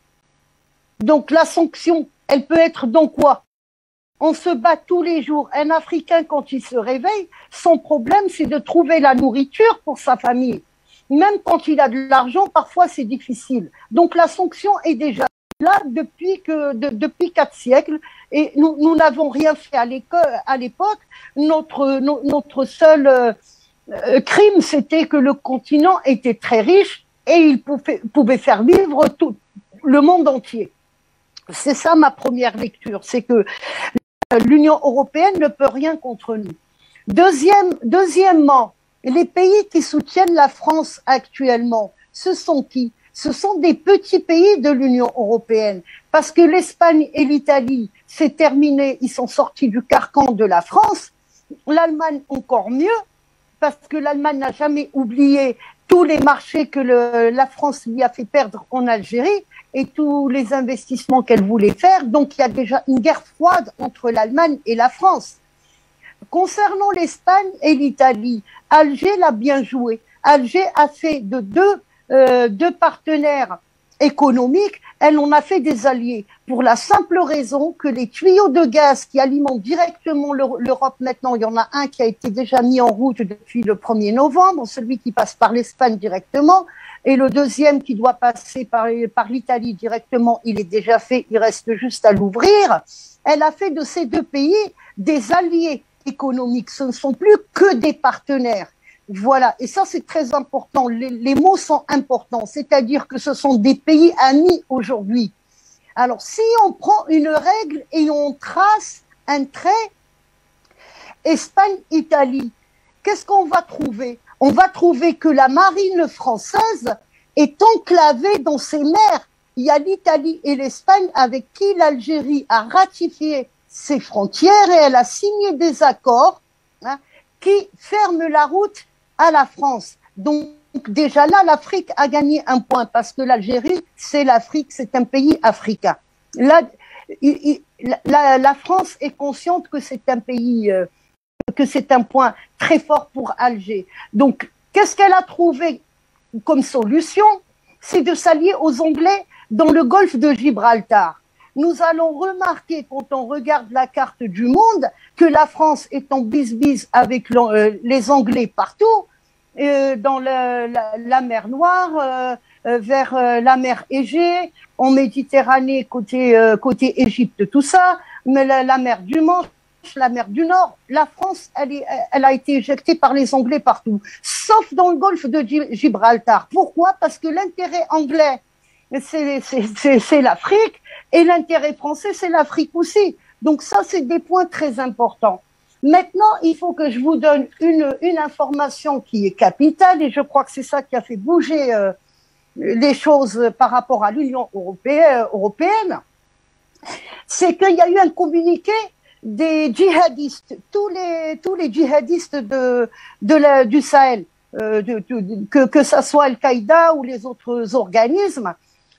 Donc la sanction, elle peut être dans quoi? On se bat tous les jours. Un Africain, quand il se réveille, son problème, c'est de trouver la nourriture pour sa famille. Même quand il a de l'argent, parfois c'est difficile. Donc la sanction est déjà là depuis 4 siècles. Et nous n'avons rien fait à l'époque. Notre seul crime, c'était que le continent était très riche et il pouvait faire vivre tout le monde entier. C'est ça ma première lecture, c'est que l'Union européenne ne peut rien contre nous. Deuxièmement, les pays qui soutiennent la France actuellement, ce sont qui? Ce sont des petits pays de l'Union européenne, parce que l'Espagne et l'Italie, c'est terminé, ils sont sortis du carcan de la France, l'Allemagne encore mieux, parce que l'Allemagne n'a jamais oublié tous les marchés que la France lui a fait perdre en Algérie et tous les investissements qu'elle voulait faire. Donc, il y a déjà une guerre froide entre l'Allemagne et la France. Concernant l'Espagne et l'Italie, Alger l'a bien joué. Alger a fait de deux partenaires économiques, elle en a fait des alliés, pour la simple raison que les tuyaux de gaz qui alimentent directement l'Europe maintenant, il y en a un qui a été déjà mis en route depuis le 1er novembre, celui qui passe par l'Espagne directement, et le deuxième qui doit passer par l'Italie directement, il est déjà fait, il reste juste à l'ouvrir. Elle a fait de ces deux pays des alliés économiques, ce ne sont plus que des partenaires. Voilà, et ça c'est très important, les mots sont importants, c'est-à-dire que ce sont des pays amis aujourd'hui. Alors si on prend une règle et on trace un trait, Espagne-Italie, qu'est-ce qu'on va trouver? On va trouver que la marine française est enclavée dans ses mers. Il y a l'Italie et l'Espagne avec qui l'Algérie a ratifié ses frontières et elle a signé des accords qui ferment la route à la France. Donc déjà là, l'Afrique a gagné un point parce que l'Algérie, c'est l'Afrique, c'est un pays africain. Là, la France est consciente que c'est un pays, que c'est un point très fort pour Alger. Donc, qu'est-ce qu'elle a trouvé comme solution? c'est de s'allier aux Anglais dans le golfe de Gibraltar. Nous allons remarquer, quand on regarde la carte du monde, que la France est en bise-bise avec les Anglais partout, dans la mer Noire, vers la mer Égée, en Méditerranée, côté Égypte, tout ça, mais la mer du Manche, la mer du Nord, la France, elle a été éjectée par les Anglais partout, sauf dans le golfe de Gibraltar. Pourquoi? Parce que l'intérêt anglais, c'est l'Afrique, et l'intérêt français, c'est l'Afrique aussi. Donc ça, c'est des points très importants. Maintenant, il faut que je vous donne une information qui est capitale, et je crois que c'est ça qui a fait bouger les choses par rapport à l'Union européenne. C'est qu'il y a eu un communiqué des djihadistes, tous les djihadistes du Sahel, que ça soit Al-Qaïda ou les autres organismes,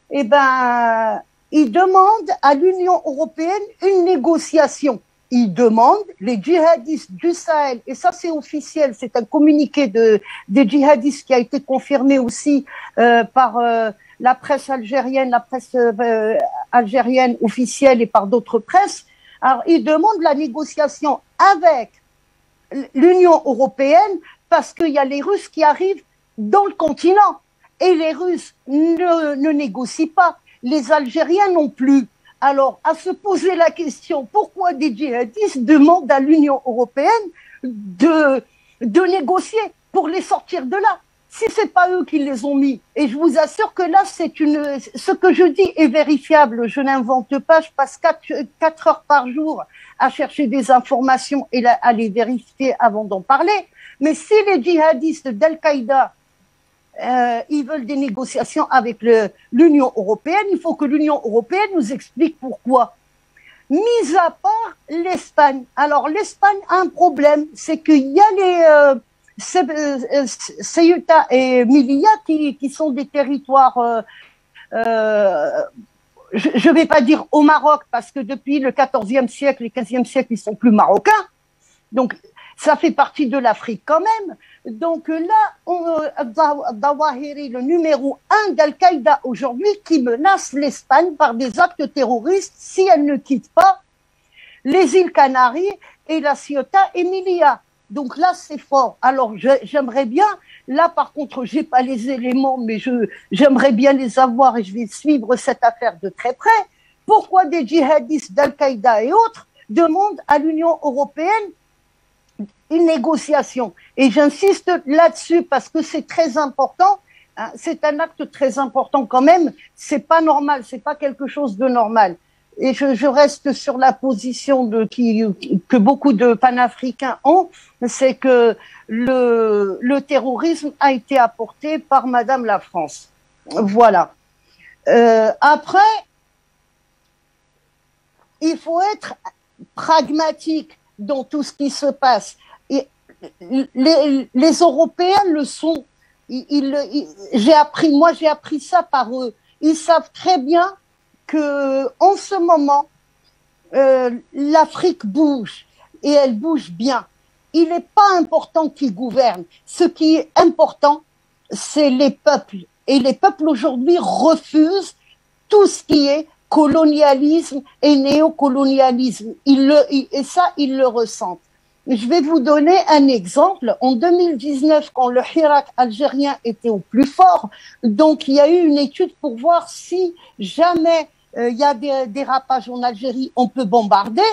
eh ben, ils demandent à l'Union européenne une négociation. Ils demandent, les djihadistes du Sahel, et ça c'est officiel, c'est un communiqué des djihadistes qui a été confirmé aussi par la presse algérienne, algérienne officielle et par d'autres presses. Alors, ils demandent la négociation avec l'Union européenne parce qu'il y a les Russes qui arrivent dans le continent. Et les Russes ne négocient pas. Les Algériens non plus. Alors, à se poser la question, pourquoi des djihadistes demandent à l'Union européenne de négocier pour les sortir de là? Si c'est pas eux qui les ont mis, et je vous assure que là, ce que je dis est vérifiable, je n'invente pas, je passe 4 heures par jour à chercher des informations et à les vérifier avant d'en parler. Mais si les djihadistes d'Al-Qaïda, ils veulent des négociations avec l'Union européenne, il faut que l'Union européenne nous explique pourquoi. Mis à part l'Espagne. Alors, l'Espagne a un problème, c'est qu'il y a Ceuta et Melilla qui sont des territoires, je vais pas dire au Maroc, parce que depuis le XIVe siècle et XVe siècle, ils sont plus marocains. Donc, ça fait partie de l'Afrique quand même. Donc là, Dawahiri, le numéro 1 d'Al-Qaïda aujourd'hui, qui menace l'Espagne par des actes terroristes si elle ne quitte pas les îles Canaries et la Ceuta et Melilla. Donc là, c'est fort. Alors, j'aimerais bien, là, par contre, j'ai pas les éléments, mais j'aimerais bien les avoir et je vais suivre cette affaire de très près. Pourquoi des djihadistes d'Al-Qaïda et autres demandent à l'Union européenne une négociation? Et j'insiste là-dessus parce que c'est très important. Hein, c'est un acte très important quand même. C'est pas normal. C'est pas quelque chose de normal. Et je reste sur la position que beaucoup de panafricains ont, c'est que le terrorisme a été apporté par Madame la France. Voilà. Après, il faut être pragmatique dans tout ce qui se passe. Et les Européens le sont. J'ai appris ça par eux. Ils savent très bien que en ce moment, l'Afrique bouge et elle bouge bien. Il n'est pas important qui gouverne. Ce qui est important, c'est les peuples. Et les peuples aujourd'hui refusent tout ce qui est colonialisme et néocolonialisme. Et ça, ils le ressentent. Je vais vous donner un exemple. En 2019, quand le Hirak algérien était au plus fort, donc il y a eu une étude pour voir si jamais il y a des dérapages en Algérie, on peut bombarder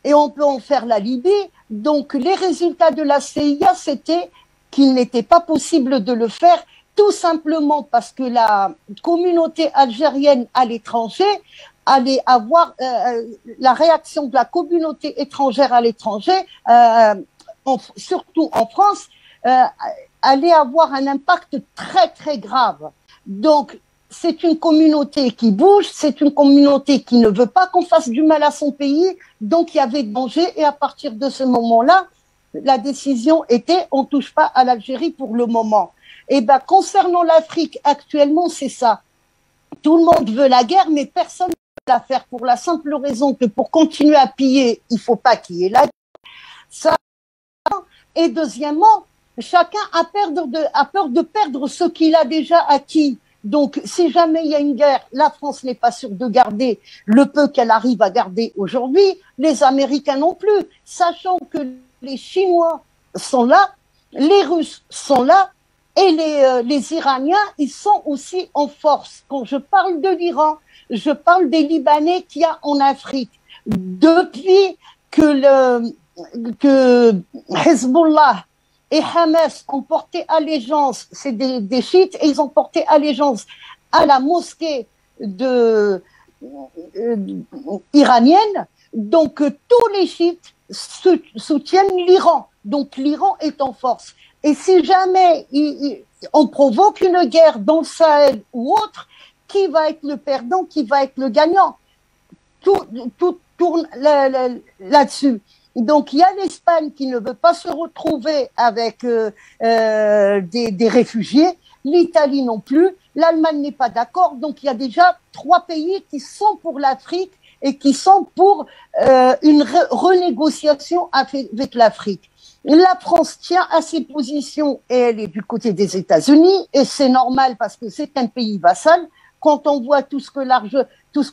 et on peut en faire la Libye. Donc les résultats de la CIA, c'était qu'il n'était pas possible de le faire, tout simplement parce que la communauté algérienne à l'étranger allait avoir la réaction de la communauté étrangère à l'étranger, surtout en France, allait avoir un impact très très grave. Donc c'est une communauté qui bouge, c'est une communauté qui ne veut pas qu'on fasse du mal à son pays, donc il y avait danger, et à partir de ce moment-là, la décision était on touche pas à l'Algérie pour le moment. Et ben concernant l'Afrique actuellement, c'est ça. Tout le monde veut la guerre, mais personne ne veut la faire pour la simple raison que pour continuer à piller, il faut pas qu'il y ait la guerre. Ça. Et deuxièmement, chacun a peur de perdre ce qu'il a déjà acquis. Donc, si jamais il y a une guerre, la France n'est pas sûre de garder le peu qu'elle arrive à garder aujourd'hui, les Américains non plus, sachant que les Chinois sont là, les Russes sont là, et les Iraniens, ils sont aussi en force. Quand je parle de l'Iran, je parle des Libanais qu'il y a en Afrique. Depuis que Hezbollah et Hamas ont porté allégeance, c'est des chiites, et ils ont porté allégeance à la mosquée iranienne. Donc tous les chiites soutiennent l'Iran. Donc l'Iran est en force. Et si jamais on provoque une guerre dans le Sahel ou autre, qui va être le perdant, qui va être le gagnant? Tout tourne là-dessus. Donc il y a l'Espagne qui ne veut pas se retrouver avec des réfugiés, l'Italie non plus, l'Allemagne n'est pas d'accord. Donc il y a déjà 3 pays qui sont pour l'Afrique et qui sont pour une renégociation avec l'Afrique. La France tient à ses positions et elle est du côté des États-Unis, et c'est normal parce que c'est un pays vassal. Quand on voit tout ce que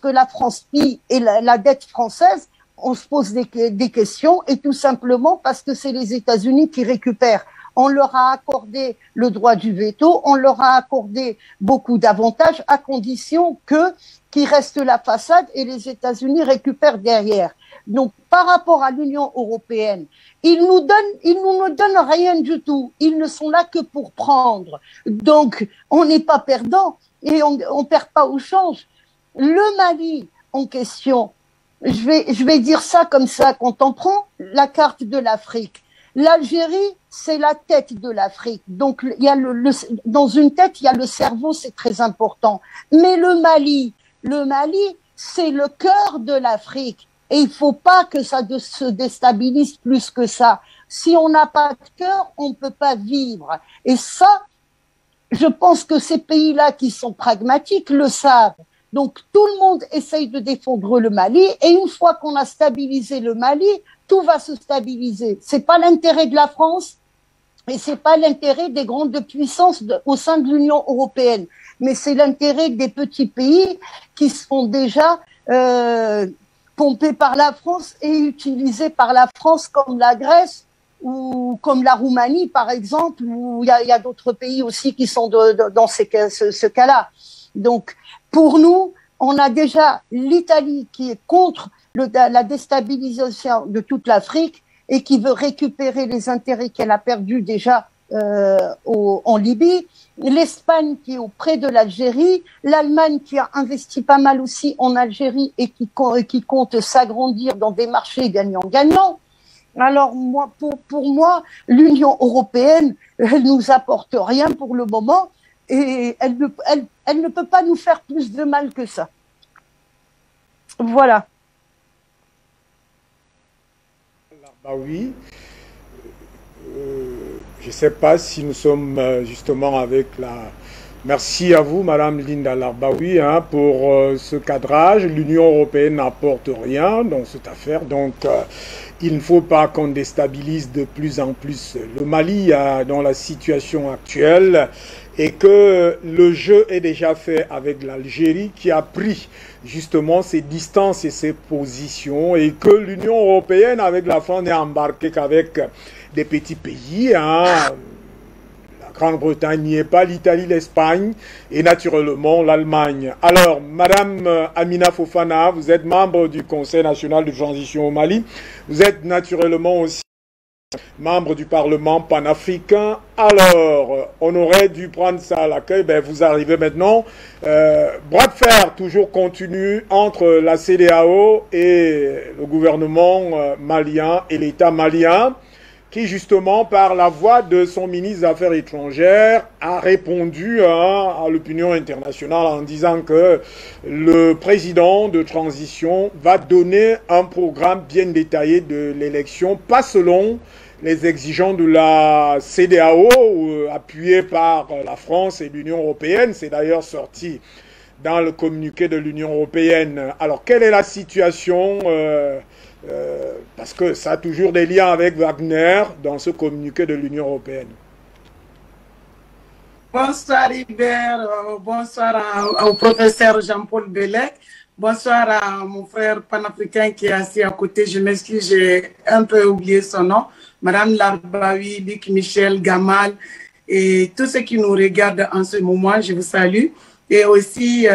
la France pille et la dette française, on se pose des questions, et tout simplement parce que c'est les États-Unis qui récupèrent. On leur a accordé le droit du veto, on leur a accordé beaucoup d'avantages à condition qu'ils restent la façade et les États-Unis récupèrent derrière. Donc, par rapport à l'Union européenne, ils nous ne donnent rien du tout. Ils ne sont là que pour prendre. Donc, on n'est pas perdant et on perd pas au change. Le Mali en question, je vais dire ça comme ça, quand on prend la carte de l'Afrique, l'Algérie, c'est la tête de l'Afrique. Donc, il y a dans une tête, il y a le cerveau, c'est très important. Mais le Mali, c'est le cœur de l'Afrique. Et il faut pas que ça se déstabilise plus que ça. Si on n'a pas de cœur, on ne peut pas vivre. Et ça, je pense que ces pays-là qui sont pragmatiques le savent. Donc, tout le monde essaye de défendre le Mali, et une fois qu'on a stabilisé le Mali, tout va se stabiliser. C'est pas l'intérêt de la France, et c'est pas l'intérêt des grandes puissances au sein de l'Union européenne, mais c'est l'intérêt des petits pays qui se font déjà pompés par la France et utilisés par la France, comme la Grèce ou comme la Roumanie, par exemple, où il y a d'autres pays aussi qui sont dans ce cas-là. Donc, pour nous, on a déjà l'Italie qui est contre la déstabilisation de toute l'Afrique et qui veut récupérer les intérêts qu'elle a perdus déjà en Libye, l'Espagne qui est auprès de l'Algérie, l'Allemagne qui a investi pas mal aussi en Algérie et qui compte s'agrandir dans des marchés gagnant-gagnant. Alors moi, pour moi, l'Union européenne, elle nous apporte rien pour le moment, et elle ne peut pas nous faire plus de mal que ça. Voilà. Bah oui. Je ne sais pas si nous sommes justement avec la... Merci à vous, Madame Linda Larbaoui, pour ce cadrage. L'Union européenne n'apporte rien dans cette affaire, donc il ne faut pas qu'on déstabilise de plus en plus le Mali dans la situation actuelle, et que le jeu est déjà fait avec l'Algérie qui a pris justement ses distances et ses positions, et que l'Union européenne avec la France n'est embarquée qu'avec des petits pays, la Grande-Bretagne n'y est pas, l'Italie, l'Espagne et naturellement l'Allemagne. Alors, Madame Amina Fofana, vous êtes membre du Conseil national de transition au Mali, vous êtes naturellement aussi membre du Parlement panafricain. Alors, on aurait dû prendre ça à l'accueil, ben vous arrivez maintenant. Bras de fer toujours continu entre la CEDEAO et le gouvernement malien et l'État malien, qui justement, par la voix de son ministre des Affaires étrangères, a répondu à l'opinion internationale en disant que le président de transition va donner un programme bien détaillé de l'élection, pas selon les exigences de la CEDEAO, appuyée par la France et l'Union européenne. C'est d'ailleurs sorti dans le communiqué de l'Union européenne. Alors, quelle est la situation parce que ça a toujours des liens avec Wagner dans ce communiqué de l'Union européenne. Bonsoir Hubert, bonsoir au professeur Jean-Paul Bellec, bonsoir à mon frère panafricain qui est assis à côté, je m'excuse, j'ai un peu oublié son nom, Madame Larbaoui, Luc Michel, Gamal et tous ceux qui nous regardent en ce moment, je vous salue. Et aussi,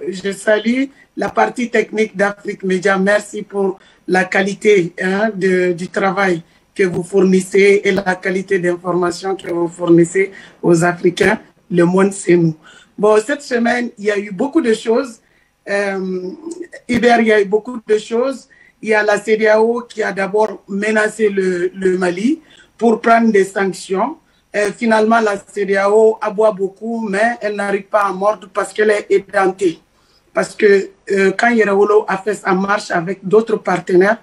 je salue la partie technique d'Afrique Média. Merci pour la qualité du travail que vous fournissez et la qualité d'information que vous fournissez aux Africains. Le monde, c'est nous. Bon, cette semaine, il y a eu beaucoup de choses. Hubert, il y a eu beaucoup de choses. Il y a la CEDEAO qui a d'abord menacé le Mali pour prendre des sanctions. Finalement, la CEDEAO aboie beaucoup, mais elle n'arrive pas à mordre parce qu'elle est édentée. Parce que quand Yerawolo a fait sa marche avec d'autres partenaires,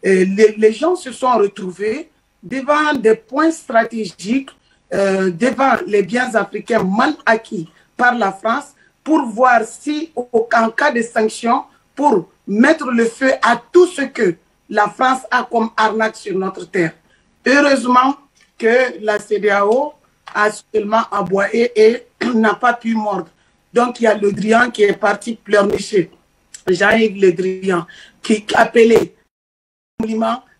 les gens se sont retrouvés devant des points stratégiques, devant les biens africains mal acquis par la France, pour voir si, en cas de sanctions, pour mettre le feu à tout ce que la France a comme arnaque sur notre terre. Heureusement que la CEDEAO a seulement aboyé et n'a pas pu mordre. Donc, il y a Le Drian qui est parti pleurnicher. Jean-Yves Le Drian, qui appelait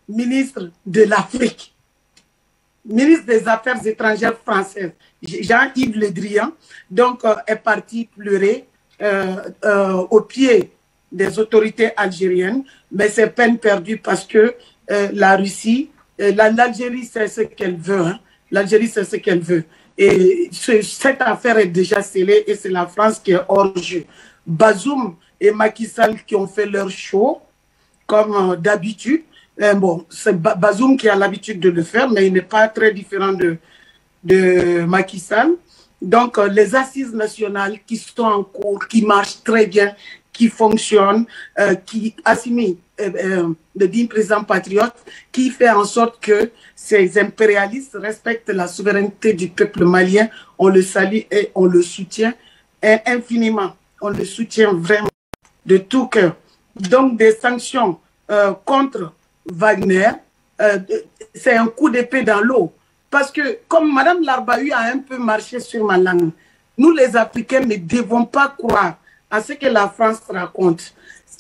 ministre de l'Afrique, ministre des Affaires étrangères françaises, Jean-Yves Le Drian, donc est parti pleurer au pied des autorités algériennes, mais c'est peine perdue parce que la Russie, l'Algérie sait ce qu'elle veut, hein. L'Algérie sait ce qu'elle veut. Et cette affaire est déjà scellée et c'est la France qui est hors jeu. Bazoum et Macky Sall qui ont fait leur show, comme d'habitude. Bon, c'est Bazoum qui a l'habitude de le faire, mais il n'est pas très différent de Macky Sall. Donc, les assises nationales qui sont en cours, qui marchent très bien, qui fonctionnent, qui assimilent le digne président patriote, qui fait en sorte que ces impérialistes respectent la souveraineté du peuple malien. On le salue et on le soutient infiniment. On le soutient vraiment de tout cœur. Donc, des sanctions contre Wagner, c'est un coup d'épée dans l'eau. Parce que, comme Mme Larbaoui a un peu marché sur ma langue, nous les Africains ne devons pas croire à ce que la France raconte.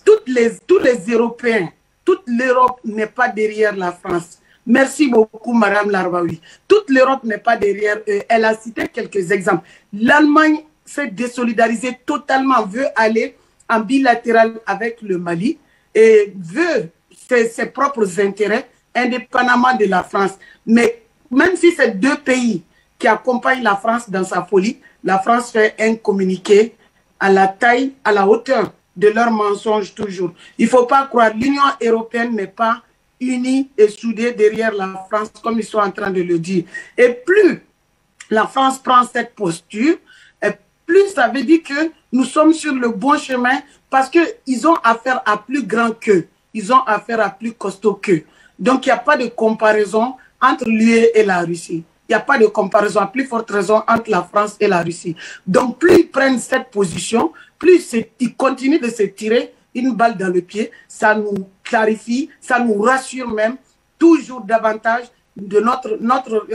Tous les Européens, toute l'Europe n'est pas derrière la France. Merci beaucoup, Mme Larbaoui. Toute l'Europe n'est pas derrière eux. Elle a cité quelques exemples. L'Allemagne s'est désolidarisée totalement, veut aller en bilatéral avec le Mali et veut ses propres intérêts, indépendamment de la France. Mais même si c'est deux pays qui accompagnent la France dans sa folie, la France fait un communiqué à la taille, à la hauteur de leurs mensonges toujours. Il ne faut pas croire, l'Union européenne n'est pas unie et soudée derrière la France comme ils sont en train de le dire. Et plus la France prend cette posture, plus ça veut dire que nous sommes sur le bon chemin parce qu'ils ont affaire à plus grand qu'eux. Ils ont affaire à plus costaud qu'eux. Donc, il n'y a pas de comparaison entre l'UE et la Russie. Il n'y a pas de comparaison, à plus forte raison, entre la France et la Russie. Donc, plus ils prennent cette position, plus ils continuent de se tirer une balle dans le pied. Ça nous clarifie, ça nous rassure même toujours davantage de notre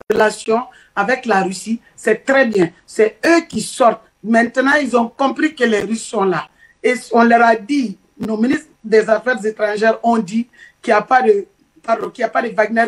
relation avec la Russie. C'est très bien. C'est eux qui sortent. Maintenant, ils ont compris que les Russes sont là. Et on leur a dit, nos ministres des Affaires étrangères ont dit qu'il n'y a pas de Wagner,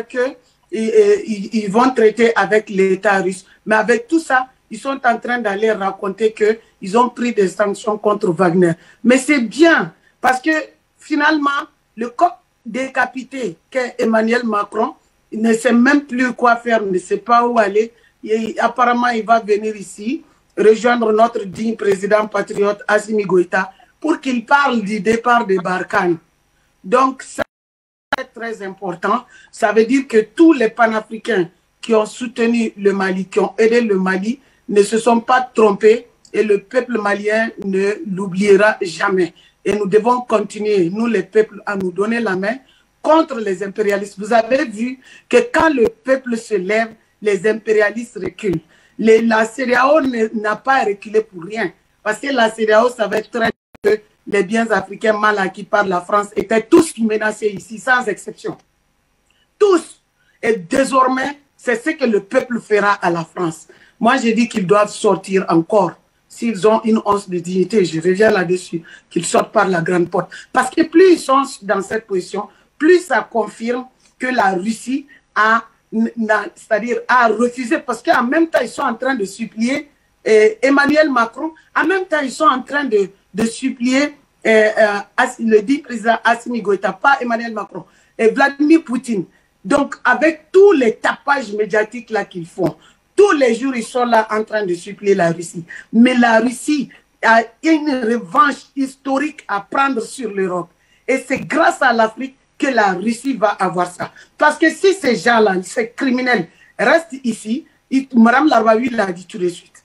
qu'ils vont traiter avec l'État russe. Mais avec tout ça, ils sont en train d'aller raconter qu'ils ont pris des sanctions contre Wagner. Mais c'est bien, parce que finalement, le coq décapité qu'est Emmanuel Macron, il ne sait même plus quoi faire, ne sait pas où aller. Et apparemment, il va venir ici, rejoindre notre digne président patriote Assimi Goïta, pour qu'il parle du départ de Barkhane. Donc, ça c'est très important. Ça veut dire que tous les panafricains qui ont soutenu le Mali, qui ont aidé le Mali, ne se sont pas trompés et le peuple malien ne l'oubliera jamais. Et nous devons continuer, nous les peuples, à nous donner la main contre les impérialistes. Vous avez vu que quand le peuple se lève, les impérialistes reculent. La CEDEAO n'a pas reculé pour rien. Parce que la CEDEAO savait très bien que les biens africains mal acquis par la France étaient tous menacés ici, sans exception. Tous. Et désormais, c'est ce que le peuple fera à la France. Moi, j'ai dit qu'ils doivent sortir encore. S'ils ont une once de dignité, je reviens là-dessus, qu'ils sortent par la grande porte. Parce que plus ils sont dans cette position, plus ça confirme que la Russie c'est-à-dire a refusé, parce qu'en même temps, ils sont en train de supplier Emmanuel Macron, en même temps, ils sont en train de supplier le dit président Assimi Goïta, pas Emmanuel Macron, et Vladimir Poutine. Donc, avec tous les tapages médiatiques là qu'ils font, tous les jours, ils sont là en train de supplier la Russie. Mais la Russie a une revanche historique à prendre sur l'Europe. Et c'est grâce à l'Afrique que la Russie va avoir ça. Parce que si ces gens-là, ces criminels, restent ici, Mme Larbaoui l'a dit tout de suite,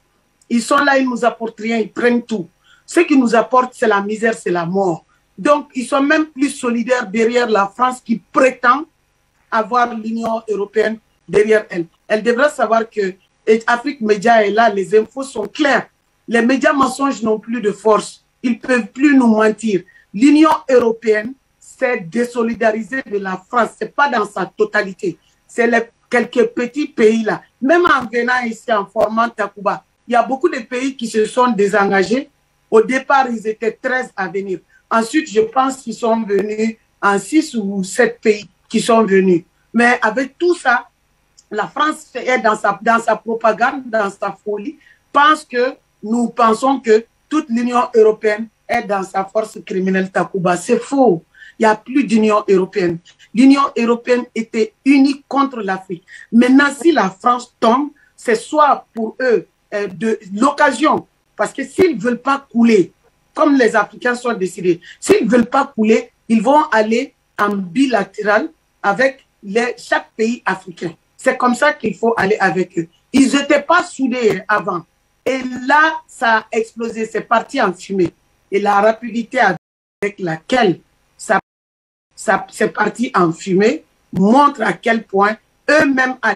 ils sont là, ils ne nous apportent rien, ils prennent tout. Ce qu'ils nous apportent, c'est la misère, c'est la mort. Donc, ils sont même plus solidaires derrière la France qui prétend avoir l'Union européenne derrière elle. Elle devrait savoir que Afrique Média est là, les infos sont claires. Les médias mensonges n'ont plus de force. Ils ne peuvent plus nous mentir. L'Union européenne s'est désolidarisée de la France. Ce n'est pas dans sa totalité. C'est quelques petits pays là. Même en venant ici, en formant Takuba, il y a beaucoup de pays qui se sont désengagés. Au départ, ils étaient 13 à venir. Ensuite, je pense qu'ils sont venus en 6 ou 7 pays qui sont venus. Mais avec tout ça, la France est dans sa propagande, dans sa folie, pense que nous pensons que toute l'Union européenne est dans sa force criminelle Takuba. C'est faux. Il n'y a plus d'Union européenne. L'Union européenne était unie contre l'Afrique. Maintenant, si la France tombe, c'est soit pour eux de l'occasion, parce que s'ils ne veulent pas couler, comme les Africains sont décidés, s'ils ne veulent pas couler, ils vont aller en bilatéral avec chaque pays africain. C'est comme ça qu'il faut aller avec eux. Ils n'étaient pas soudés avant. Et là, ça a explosé, c'est parti en fumée. Et la rapidité avec laquelle c'est parti en fumée montre à quel point eux-mêmes, à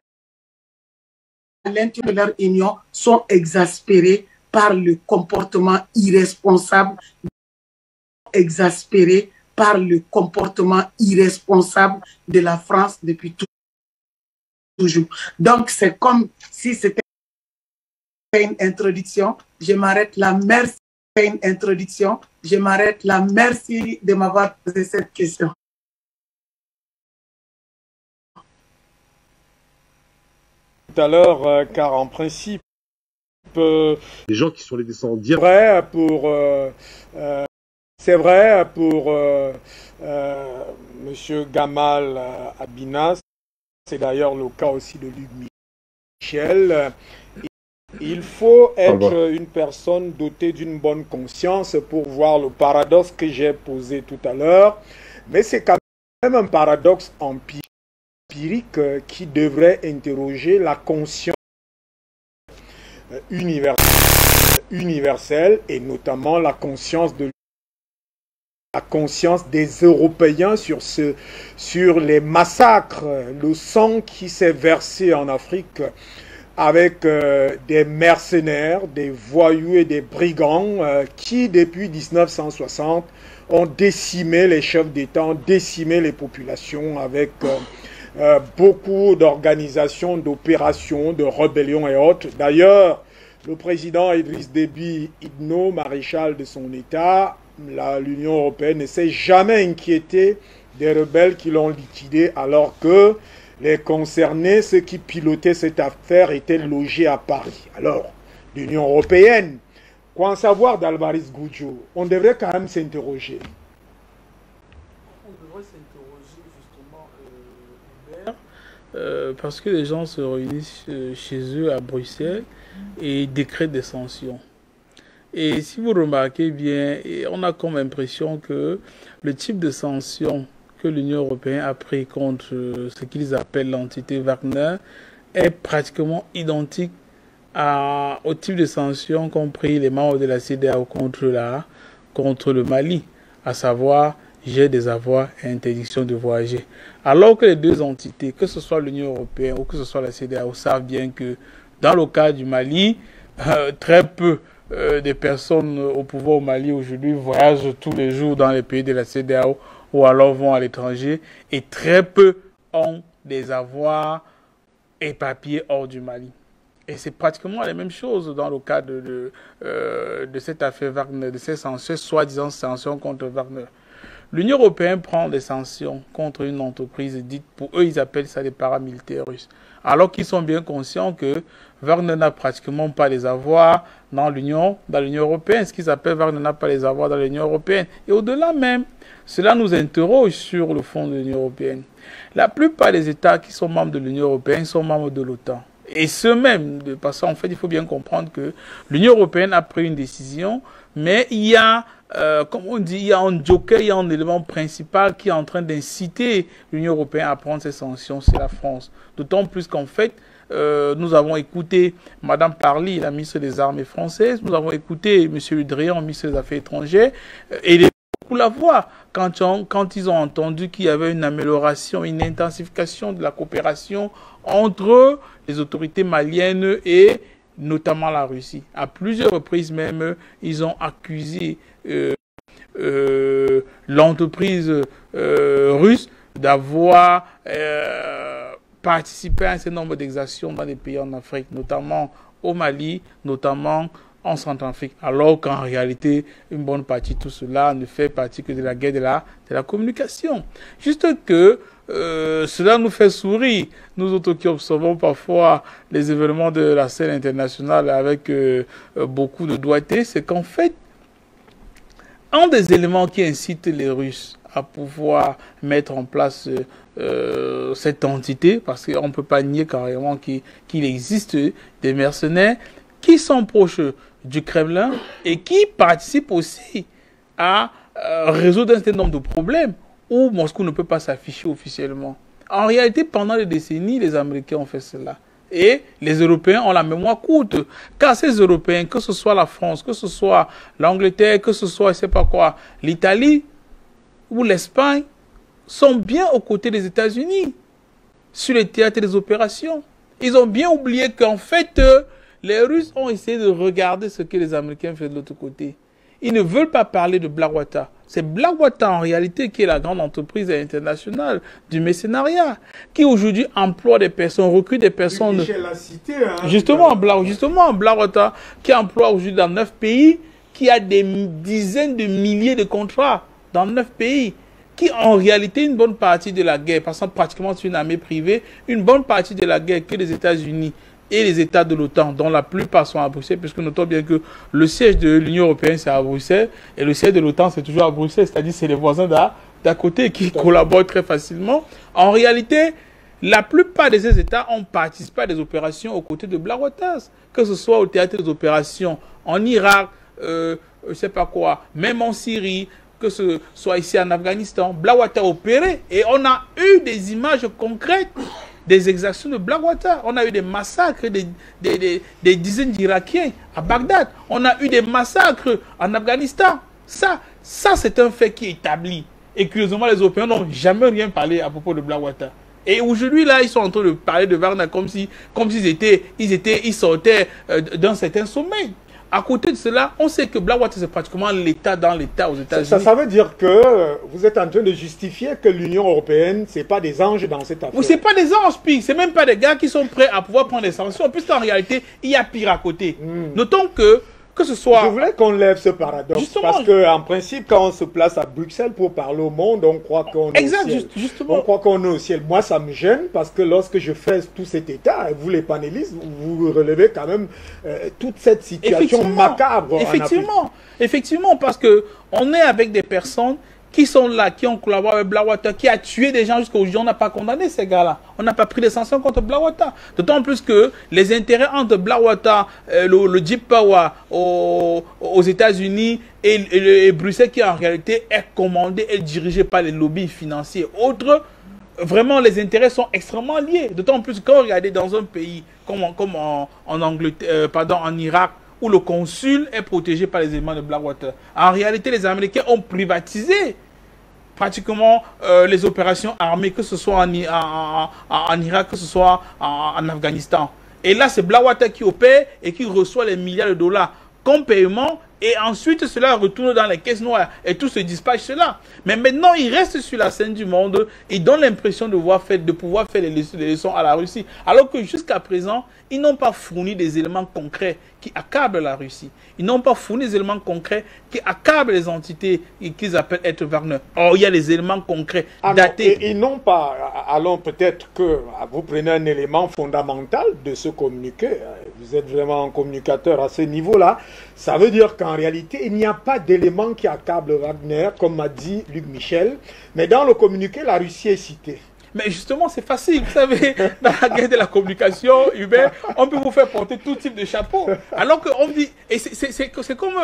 l'intérieur de leur union, sont exaspérés par le comportement irresponsable, exaspérés par le comportement irresponsable de la France depuis toujours. Donc, c'est comme si c'était une introduction. Je m'arrête là. Merci. Une introduction. Je m'arrête là. Merci de m'avoir posé cette question. Tout à l'heure, car en principe, les gens qui sont les descendants directs. C'est vrai pour M. Gamal Abinas, c'est d'ailleurs le cas aussi de Luc Michel. Il faut être une personne dotée d'une bonne conscience pour voir le paradoxe que j'ai posé tout à l'heure, mais c'est quand même un paradoxe empirique qui devrait interroger la conscience universelle et notamment la conscience des Européens sur les massacres, le sang qui s'est versé en Afrique avec des mercenaires, des voyous et des brigands qui, depuis 1960, ont décimé les chefs d'État, ont décimé les populations avec beaucoup d'organisations, d'opérations, de rébellions et autres. D'ailleurs, le président Idriss Déby Itno, maréchal de son État, l'Union européenne ne s'est jamais inquiétée des rebelles qui l'ont liquidé, alors que les concernés, ceux qui pilotaient cette affaire, étaient logés à Paris. Alors, l'Union européenne, quoi en savoir d'Alvarez Goudio? On devrait quand même s'interroger. On devrait s'interroger justement, Hubert, parce que les gens se réunissent chez eux à Bruxelles et décrètent des sanctions. Et si vous remarquez bien, on a comme impression que le type de sanctions que l'Union européenne a pris contre ce qu'ils appellent l'entité Wagner est pratiquement identique au type de sanctions qu'ont pris les membres de la CEDEAO contre le Mali, à savoir jet des avoirs et interdiction de voyager. Alors que les deux entités, que ce soit l'Union européenne ou que ce soit la CEDEAO, savent bien que dans le cas du Mali, très peu des personnes au pouvoir au Mali aujourd'hui voyagent tous les jours dans les pays de la CEDEAO ou alors vont à l'étranger, et très peu ont des avoirs et papiers hors du Mali. Et c'est pratiquement la même chose dans le cas de cette affaire Wagner, de ces sanctions, soi-disant sanctions contre Wagner. L'Union européenne prend des sanctions contre une entreprise dite, pour eux, ils appellent ça des paramilitaires russes. Alors qu'ils sont bien conscients que Wagner n'a pratiquement pas les avoirs dans l'Union européenne. Ce qu'ils appellent Wagner n'a pas les avoirs dans l'Union européenne. Et au-delà même, cela nous interroge sur le fond de l'Union européenne. La plupart des États qui sont membres de l'Union européenne sont membres de l'OTAN. Et ce même, parce qu'en fait, il faut bien comprendre que l'Union européenne a pris une décision, mais il y a, comme on dit, il y a un joker, il y a un élément principal qui est en train d'inciter l'Union européenne à prendre ces sanctions, c'est la France. D'autant plus qu'en fait, nous avons écouté Mme Parly, la ministre des Armées française, nous avons écouté M. Le Drian, ministre des Affaires étrangères, et les pour la voir quand ils ont entendu qu'il y avait une amélioration, une intensification de la coopération entre les autorités maliennes et notamment la Russie. À plusieurs reprises même, ils ont accusé l'entreprise russe d'avoir participé à un certain nombre d'exactions dans des pays en Afrique, notamment au Mali, notamment en Centrafrique, alors qu'en réalité, une bonne partie de tout cela ne fait partie que de la guerre de la communication. Juste que cela nous fait sourire, nous autres qui observons parfois les événements de la scène internationale avec beaucoup de doigté, c'est qu'en fait, un des éléments qui incite les Russes à pouvoir mettre en place cette entité, parce qu'on ne peut pas nier carrément qu'il existe des mercenaires qui sont proches du Kremlin et qui participent aussi à résoudre un certain nombre de problèmes où Moscou ne peut pas s'afficher officiellement. En réalité, pendant des décennies, les Américains ont fait cela. Et les Européens ont la mémoire courte. Car ces Européens, que ce soit la France, que ce soit l'Angleterre, que ce soit, je ne sais pas quoi, l'Italie ou l'Espagne, sont bien aux côtés des États-Unis sur les théâtres des opérations. Ils ont bien oublié qu'en fait, les Russes ont essayé de regarder ce que les Américains font de l'autre côté. Ils ne veulent pas parler de Blackwater. C'est Blackwater en réalité qui est la grande entreprise internationale du mécénariat, qui aujourd'hui emploie des personnes, recrute des personnes. Michel l'a cité, hein, justement, Blackwater qui emploie aujourd'hui dans 9 pays, qui a des dizaines de milliers de contrats dans 9 pays, qui en réalité une bonne partie de la guerre, passant pratiquement sur une armée privée, une bonne partie de la guerre que les États-Unis et les États de l'OTAN, dont la plupart sont à Bruxelles, puisque notons bien que le siège de l'Union européenne, c'est à Bruxelles, et le siège de l'OTAN, c'est toujours à Bruxelles, c'est-à-dire c'est les voisins d'à côté qui collaborent très facilement. En réalité, la plupart de ces États ont participé à des opérations aux côtés de Blackwater, que ce soit au théâtre des opérations en Irak, je ne sais pas quoi, même en Syrie, que ce soit ici en Afghanistan. Blackwater opéré, et on a eu des images concrètes des exactions de Blackwater. On a eu des massacres, des dizaines d'Irakiens à Bagdad. On a eu des massacres en Afghanistan. Ça c'est un fait qui est établi. Et curieusement, les Européens n'ont jamais rien parlé à propos de Blackwater. Et aujourd'hui, là, ils sont en train de parler de Wagner comme s'ils sortaient d'un certain sommeil. À côté de cela, on sait que Blackwater, c'est pratiquement l'État dans l'État aux États-Unis. Ça veut dire que vous êtes en train de justifier que l'Union européenne, ce n'est pas des anges dans cette affaire. Oui, ce n'est pas des anges, puis ce n'est même pas des gars qui sont prêts à pouvoir prendre des sanctions, puisqu'en réalité, il y a pire à côté. Notons que ce soit... Je voulais qu'on lève ce paradoxe, justement, parce qu'en principe, quand on se place à Bruxelles pour parler au monde, on croit qu'on est au ciel. On croit qu'on est au ciel. Moi, ça me gêne, parce que lorsque je fais tout cet état, vous les panélistes, vous relevez quand même toute cette situation macabre en Afrique. Effectivement, parce qu'on est avec des personnes qui sont là, qui ont collaboré avec Blackwater, qui a tué des gens jusqu'à aujourd'hui. On n'a pas condamné ces gars-là. On n'a pas pris des sanctions contre Blackwater. D'autant plus que les intérêts entre Blackwater, le Deep Power aux États-Unis et Bruxelles, qui en réalité est commandé et dirigé par les lobbies financiers autres, vraiment les intérêts sont extrêmement liés. D'autant plus que quand vous regardez dans un pays comme en Angleterre, en Irak, où le consul est protégé par les éléments de Blackwater. En réalité, les Américains ont privatisé pratiquement les opérations armées, que ce soit en Irak, que ce soit en Afghanistan. Et là, c'est Blackwater qui opère et qui reçoit les milliards de dollars comme paiement Et ensuite, cela retourne dans les caisses noires et tout se dispatche cela. Mais maintenant, il reste sur la scène du monde. Il donne l'impression de pouvoir faire les leçons à la Russie. Alors que jusqu'à présent, ils n'ont pas fourni des éléments concrets qui accablent la Russie. Ils n'ont pas fourni des éléments concrets qui accablent les entités qu'ils appellent être Wagner. Or, il y a des éléments concrets datés. Ils n'ont pas. Alors peut-être que vous prenez un élément fondamental de ce communiqué. Vous êtes vraiment un communicateur à ce niveau-là. Ça veut dire qu'en réalité, il n'y a pas d'élément qui accable Wagner, comme m'a dit Luc Michel. Mais dans le communiqué, la Russie est citée. Mais justement, c'est facile. Vous savez, dans la guerre de la communication, Hubert, on peut vous faire porter tout type de chapeau. Alors qu'on dit, et c'est comme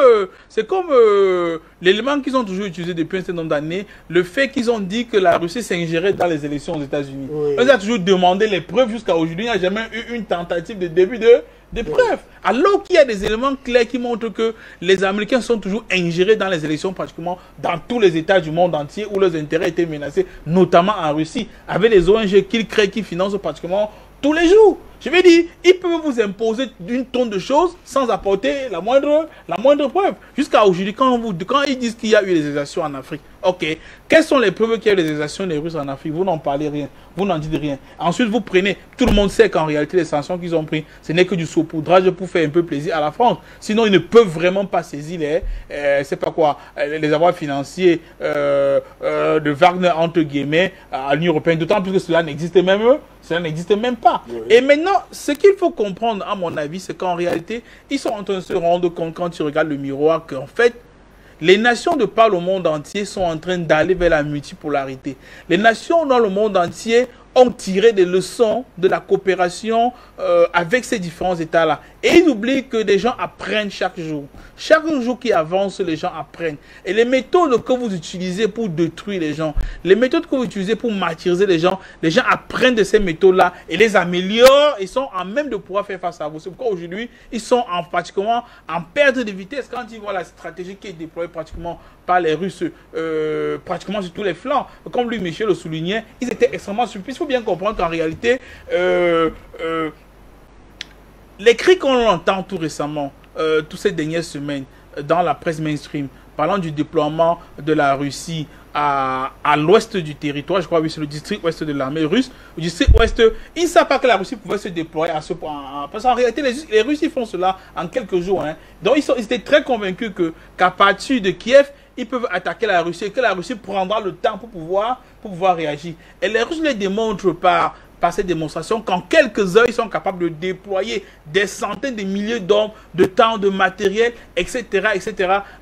l'élément qu'ils ont toujours utilisé depuis un certain nombre d'années, le fait qu'ils ont dit que la Russie s'ingérait dans les élections aux États-Unis. Oui. On a toujours demandé les preuves jusqu'à aujourd'hui. Il n'y a jamais eu une tentative de début des preuves. Alors qu'il y a des éléments clairs qui montrent que les Américains sont toujours ingérés dans les élections, pratiquement dans tous les États du monde entier où leurs intérêts étaient menacés, notamment en Russie, avec les ONG qu'ils créent, qui financent pratiquement tous les jours. Je veux dire, ils peuvent vous imposer une tonne de choses sans apporter la moindre preuve. Jusqu'à aujourd'hui, quand ils disent qu'il y a eu des exactions en Afrique, ok, quelles sont les preuves qu'il y a eu des exactions des Russes en Afrique? Vous n'en parlez rien, vous n'en dites rien. Ensuite, vous prenez, tout le monde sait qu'en réalité, les sanctions qu'ils ont prises, ce n'est que du saupoudrage pour faire un peu plaisir à la France. Sinon, ils ne peuvent vraiment pas saisir les avoirs financiers de Wagner, entre guillemets, à l'Union européenne, d'autant plus que cela n'existe même pas. Oui. Et maintenant, ce qu'il faut comprendre, à mon avis, c'est qu'en réalité, ils sont en train de se rendre compte, quand ils regardent le miroir, qu'en fait, les nations de par le monde entier sont en train d'aller vers la multipolarité. Les nations dans le monde entier ont tiré des leçons de la coopération avec ces différents États-là. Et ils oublient que des gens apprennent chaque jour. Chaque jour qui avance, les gens apprennent. Et les méthodes que vous utilisez pour détruire les gens, les méthodes que vous utilisez pour martyriser les gens apprennent de ces méthodes-là et les améliorent et sont en même de pouvoir faire face à vous. C'est pourquoi aujourd'hui, ils sont pratiquement en perte de vitesse quand ils voient la stratégie qui est déployée pratiquement par les Russes, pratiquement sur tous les flancs. Comme lui, Michel le soulignait, ils étaient extrêmement surpris. Il faut bien comprendre qu'en réalité, les cris qu'on entend tout récemment, toutes ces dernières semaines, dans la presse mainstream, parlant du déploiement de la Russie à l'ouest du territoire, je crois que c'est le district ouest de l'armée russe, le district ouest, ils ne savent pas que la Russie pouvait se déployer à ce point. Parce qu'en réalité, les Russes ils font cela en quelques jours. Hein. Donc ils étaient très convaincus qu'à partir de Kiev, ils peuvent attaquer la Russie et que la Russie prendra le temps pour pouvoir réagir. Et les Russes les démontrent par ces démonstrations qu'en quelques heures, ils sont capables de déployer des centaines de milliers d'hommes, de temps, de matériel, etc.,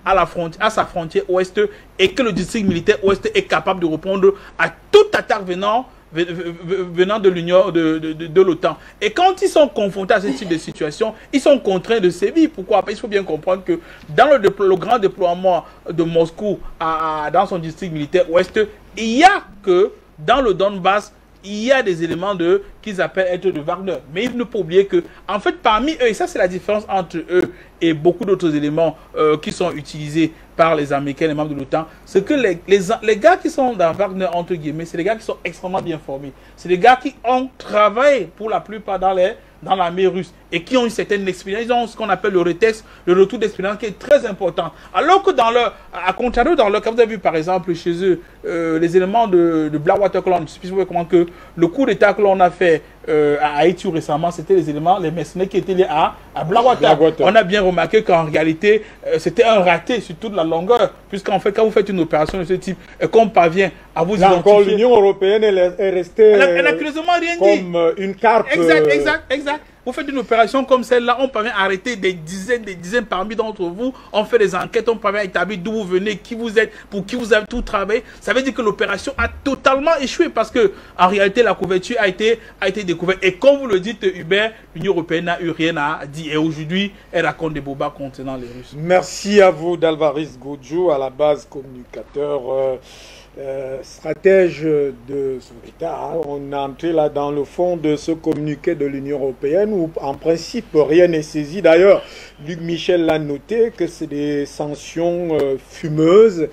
à sa frontière ouest, et que le district militaire ouest est capable de répondre à toute attaque venant de l'Union, de l'OTAN. Et quand ils sont confrontés à ce type de situation, ils sont contraints de sévir. Pourquoi? Parce qu'il faut bien comprendre que dans le grand déploiement de Moscou dans son district militaire ouest, il y a que dans le Donbass, il y a des éléments qu'ils appellent être de Wagner. Mais il ne faut pas oublier que, en fait, parmi eux, et ça c'est la différence entre eux et beaucoup d'autres éléments qui sont utilisés par les Américains, les membres de l'OTAN, c'est que les gars qui sont dans Wagner, entre guillemets, c'est des gars qui sont extrêmement bien formés. C'est des gars qui ont travaillé pour la plupart dans l'armée russe et qui ont une certaine expérience. Ils ont ce qu'on appelle le rétexte, le retour d'expérience qui est très important. Alors que à contrario, dans leur cas, vous avez vu par exemple chez eux les éléments de Blackwater, je ne sais plus comment que le coup d'état que l'on a fait à Haïti récemment, c'était les mercenaires qui étaient liés à Blackwater. On a bien remarqué qu'en réalité, c'était un raté sur toute la longueur, puisqu'en fait, quand vous faites une opération de ce type, et qu'on parvient à vous identifier... encore, l'Union européenne est restée elle n'a curieusement rien dit. Comme une carte... Exact. Vous faites une opération comme celle-là, on parvient à arrêter des dizaines parmi d'entre vous, on fait des enquêtes, on parvient à établir d'où vous venez, qui vous êtes, pour qui vous avez tout travaillé. Ça veut dire que l'opération a totalement échoué parce que en réalité la couverture a été découverte. Et comme vous le dites, Hubert, l'Union européenne n'a eu rien à dire. Et aujourd'hui, elle raconte des bobas concernant les Russes. Merci à vous, Dalvaris Godjou, à la base communicateur. Stratège de Sourita, on est entré là dans le fond de ce communiqué de l'Union européenne où en principe rien n'est saisi. D'ailleurs, Luc Michel l'a noté que c'est des sanctions fumeuses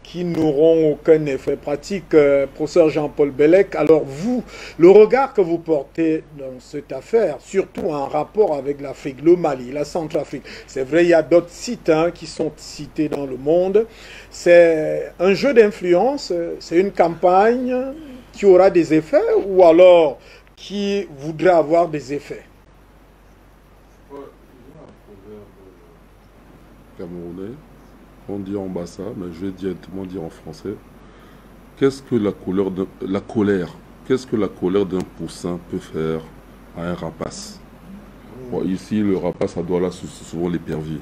qui n'auront aucun effet pratique. Professeur Jean-Paul Bellec, alors vous, le regard que vous portez dans cette affaire, surtout en rapport avec l'Afrique, le Mali, la Centrafrique, c'est vrai, il y a d'autres sites qui sont cités dans le monde, c'est un jeu d'influence, c'est une campagne qui aura des effets ou alors qui voudrait avoir des effets? Camerounais, on dit en bassa, mais je vais directement dire en français. Qu'est-ce que la colère, qu'est-ce que la colère d'un poussin peut faire à un rapace? Bon, ici, le rapace à Douala, c'est souvent l'épervier.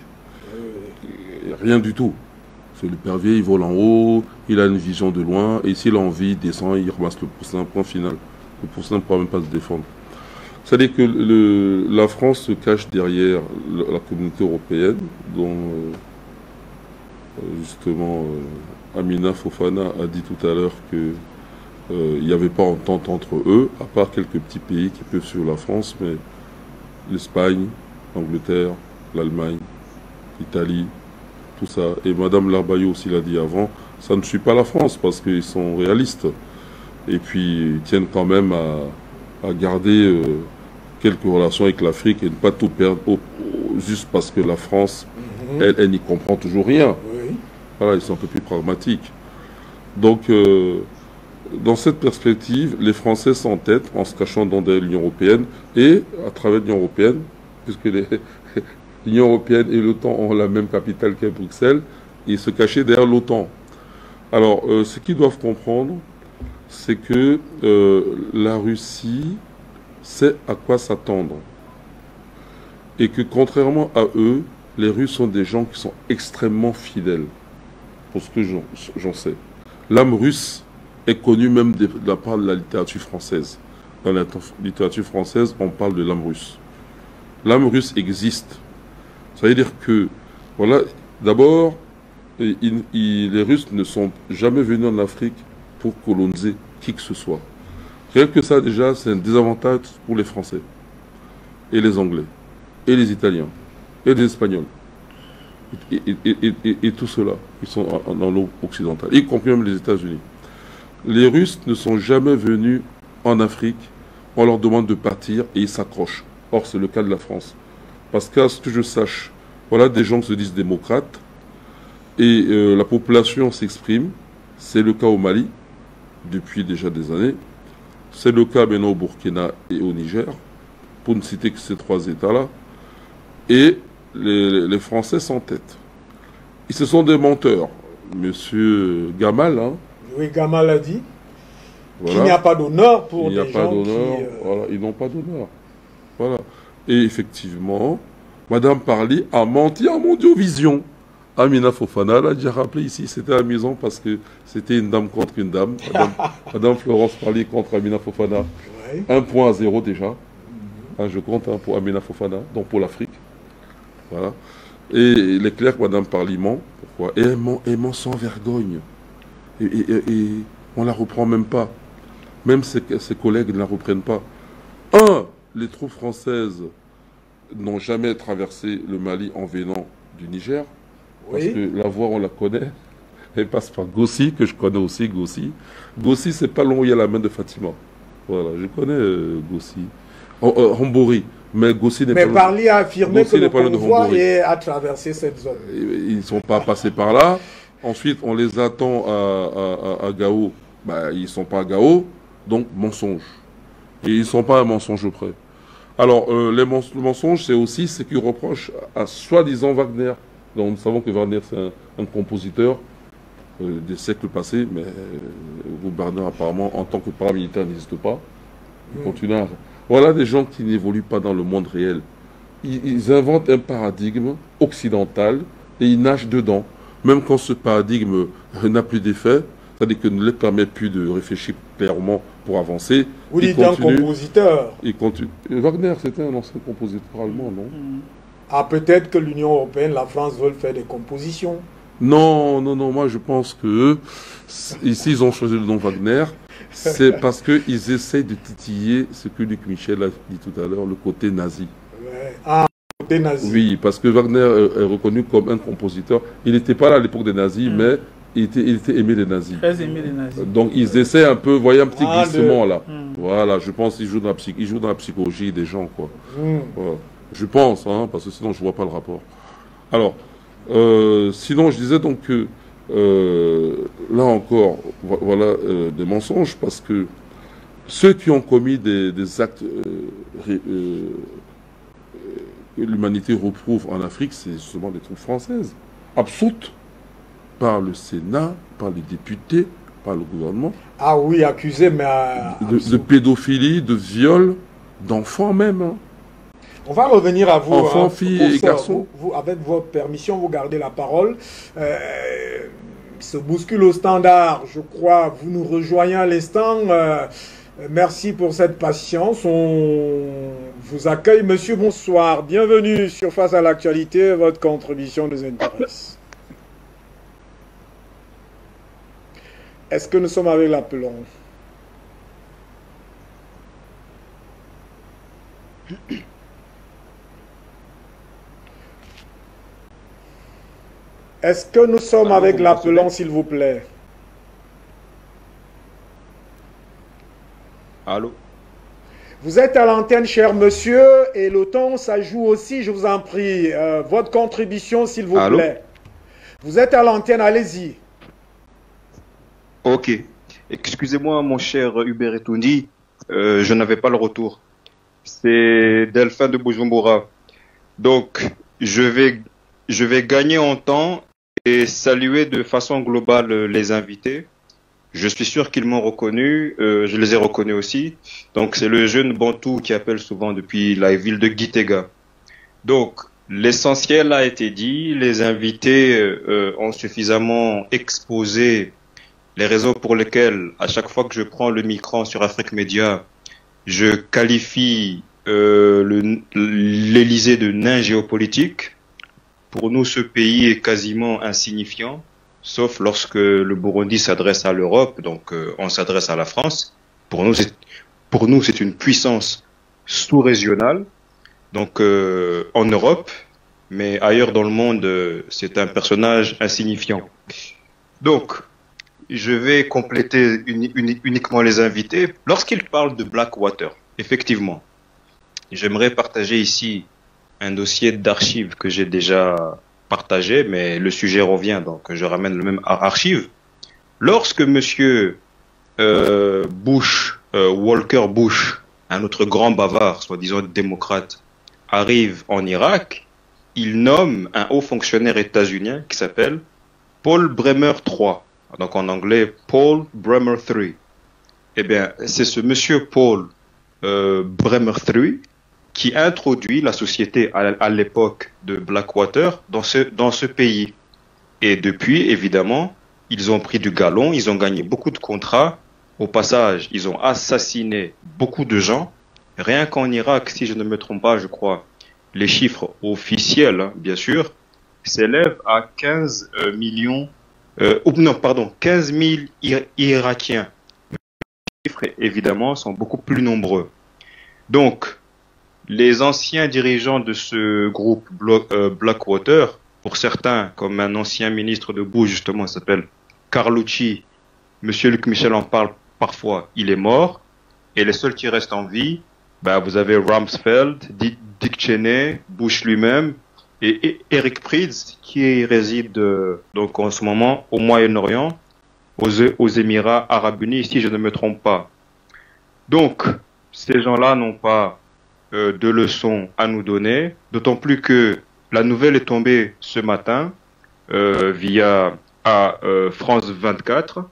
Rien du tout. C'est l'épervier, il vole en haut, il a une vision de loin, et s'il a envie, il descend, il ramasse le poussin, point final. Le poussin ne pourra même pas se défendre. C'est-à-dire que la France se cache derrière la communauté européenne, dont justement Amina Fofana a dit tout à l'heure qu'il n'y avait pas entente entre eux, à part quelques petits pays qui peuvent suivre la France, mais l'Espagne, l'Angleterre, l'Allemagne, l'Italie, tout ça. Et Madame Larbaillot aussi l'a dit avant, ça ne suit pas la France parce qu'ils sont réalistes. Et puis ils tiennent quand même à garder quelques relations avec l'Afrique et ne pas tout perdre juste parce que la France, elle n'y comprend toujours rien. Oui. Voilà, ils sont un peu plus pragmatiques. Donc, dans cette perspective, les Français s'entêtent en se cachant dans l'Union européenne et à travers l'Union européenne, puisque l'Union européenne et l'OTAN ont la même capitale qu'à Bruxelles, ils se cachaient derrière l'OTAN. Alors, ce qu'ils doivent comprendre, c'est que la Russie sait à quoi s'attendre. Et que contrairement à eux, les Russes sont des gens qui sont extrêmement fidèles, pour ce que j'en sais. L'âme russe est connue même de la part de la littérature française. Dans la littérature française, on parle de l'âme russe. L'âme russe existe. Ça veut dire que, voilà, d'abord, les Russes ne sont jamais venus en Afrique pour coloniser qui que ce soit. Rien que ça, déjà, c'est un désavantage pour les Français, et les Anglais, et les Italiens, et les Espagnols, et tout cela, ils sont dans l'eau occidentale, y compris même les États-Unis. Les Russes ne sont jamais venus en Afrique, on leur demande de partir, et ils s'accrochent. Or, c'est le cas de la France. Parce qu'à ce que je sache, voilà des gens qui se disent démocrates, et la population s'exprime, c'est le cas au Mali, depuis déjà des années. C'est le cas maintenant au Burkina et au Niger, pour ne citer que ces trois États-là. Et les Français s'entêtent. Ils se sont des menteurs. Monsieur Gamal, oui, Gamal a dit voilà, qu'il n'y a pas d'honneur pour des gens qui... Voilà, ils n'ont pas d'honneur. Voilà. Et effectivement, Madame Parly a menti en Mondiovision. Amina Fofana l'a déjà rappelé ici, c'était amusant parce que c'était une dame contre une dame. Madame Florence Parly contre Amina Fofana. Ouais. 1.0 déjà. Je compte pour Amina Fofana, donc pour l'Afrique. Voilà. Et il est clair que Madame Parly ment. Pourquoi? Et elle ment sans vergogne. Et on ne la reprend même pas. Même ses collègues ne la reprennent pas. Les troupes françaises n'ont jamais traversé le Mali en venant du Niger. Parce que la voie, on la connaît. Elle passe par Gossi, que je connais aussi, Gossi. Gossi, c'est pas loin où il y a la main de Fatima. Voilà, je connais Gossi. Hombori. Mais Gossi n'est pas loin. Mais Parly a affirmé Gossi que le convoi a traversé cette zone. Ils ne sont pas passés par là. Ensuite, on les attend à Gao. Ils ne sont pas à Gao. Donc, mensonge. Et ils ne sont pas à un mensonge près. Alors, le mensonge, c'est aussi ce qu'ils reprochent à soi-disant Wagner. Donc, nous savons que Wagner, c'est un compositeur des siècles passés, mais Wagner, apparemment, en tant que paramilitaire, n'existe pas. Il continue à... Voilà des gens qui n'évoluent pas dans le monde réel. Ils inventent un paradigme occidental et ils nagent dedans. Même quand ce paradigme n'a plus d'effet, c'est-à-dire que ne les permet plus de réfléchir clairement pour avancer. Vous dites un compositeur. Il continue. Wagner, c'était un ancien compositeur allemand, non? Peut-être que l'Union européenne, la France veulent faire des compositions. Non, moi je pense que ici ils ont choisi le nom Wagner, c'est parce qu'ils essayent de titiller ce que Luc Michel a dit tout à l'heure, le côté nazi. Le côté nazi. Oui, parce que Wagner est reconnu comme un compositeur. Il n'était pas là à l'époque des nazis, mais il était aimé des nazis. Très aimé des nazis. Donc ils essaient un peu, vous voyez un petit glissement là. Mm. Voilà, je pense qu'ils jouent dans la psychologie des gens, quoi. Voilà. Je pense, hein, parce que sinon je vois pas le rapport. Alors, sinon je disais donc que là encore, voilà des mensonges, parce que ceux qui ont commis des actes que l'humanité reprouve en Afrique, c'est justement les troupes françaises, absoutes par le Sénat, par les députés, par le gouvernement. Ah oui, accusé, mais... de pédophilie, de viol, d'enfants même. Hein. On va revenir à vous. Enfants, filles et garçons. Vous, avec votre permission, vous gardez la parole. Se bouscule au standard, je crois. Vous nous rejoignez à l'instant. Merci pour cette patience. On vous accueille. Monsieur, bonsoir. Bienvenue sur Face à l'actualité. Votre contribution nous intéresse. Est-ce que nous sommes avec l'appelon? Est-ce que nous sommes avec l'appelon, s'il vous plaît? Allô? Vous êtes à l'antenne, cher monsieur, et le temps, ça joue aussi, je vous en prie. Votre contribution, s'il vous plaît. Vous êtes à l'antenne, allez-y. Ok. Excusez-moi, mon cher Hubert Etoundi, je n'avais pas le retour. C'est Delphin de Bujumbura. Donc, je vais gagner en temps et saluer de façon globale les invités. Je suis sûr qu'ils m'ont reconnu, je les ai reconnus aussi. Donc, c'est le jeune Bantou qui appelle souvent depuis la ville de Gitega. Donc, l'essentiel a été dit, les invités ont suffisamment exposé les raisons pour lesquelles, à chaque fois que je prends le micro sur Afrique Média, je qualifie l'Élysée de nain géopolitique. Pour nous, ce pays est quasiment insignifiant, sauf lorsque le Burundi s'adresse à l'Europe, donc on s'adresse à la France. Pour nous, c'est une puissance sous-régionale, donc en Europe, mais ailleurs dans le monde, c'est un personnage insignifiant. Donc, je vais compléter uniquement les invités. Lorsqu'ils parlent de Blackwater, effectivement, j'aimerais partager ici un dossier d'archives que j'ai déjà partagé, mais le sujet revient, donc je ramène le même archive. Lorsque monsieur Walker Bush, un autre grand bavard, soi-disant démocrate, arrive en Irak, il nomme un haut fonctionnaire états-unien qui s'appelle Paul Bremer III. Donc en anglais, Paul Bremer III. Eh bien, c'est ce monsieur Paul Bremer III qui introduit la société à l'époque de Blackwater dans ce pays. Et depuis, évidemment, ils ont pris du galon, ils ont gagné beaucoup de contrats. Au passage, ils ont assassiné beaucoup de gens. Rien qu'en Irak, si je ne me trompe pas, je crois, les chiffres officiels, hein, bien sûr, s'élèvent à 15 millions 15 000 Irakiens. Les chiffres, évidemment, sont beaucoup plus nombreux. Donc, les anciens dirigeants de ce groupe Blackwater, pour certains, comme un ancien ministre de Bush, justement, s'appelle Carlucci, Monsieur Luc Michel en parle parfois, il est mort, et les seuls qui restent en vie, vous avez Rumsfeld, Dick Cheney, Bush lui-même, et Eric Prydz, qui réside donc en ce moment au Moyen-Orient, aux Émirats Arabes Unis, si je ne me trompe pas. Donc, ces gens-là n'ont pas de leçons à nous donner, d'autant plus que la nouvelle est tombée ce matin via France 24.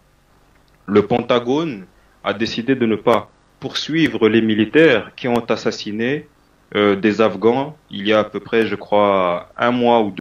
Le Pentagone a décidé de ne pas poursuivre les militaires qui ont assassiné des Afghans il y a à peu près, je crois, un mois ou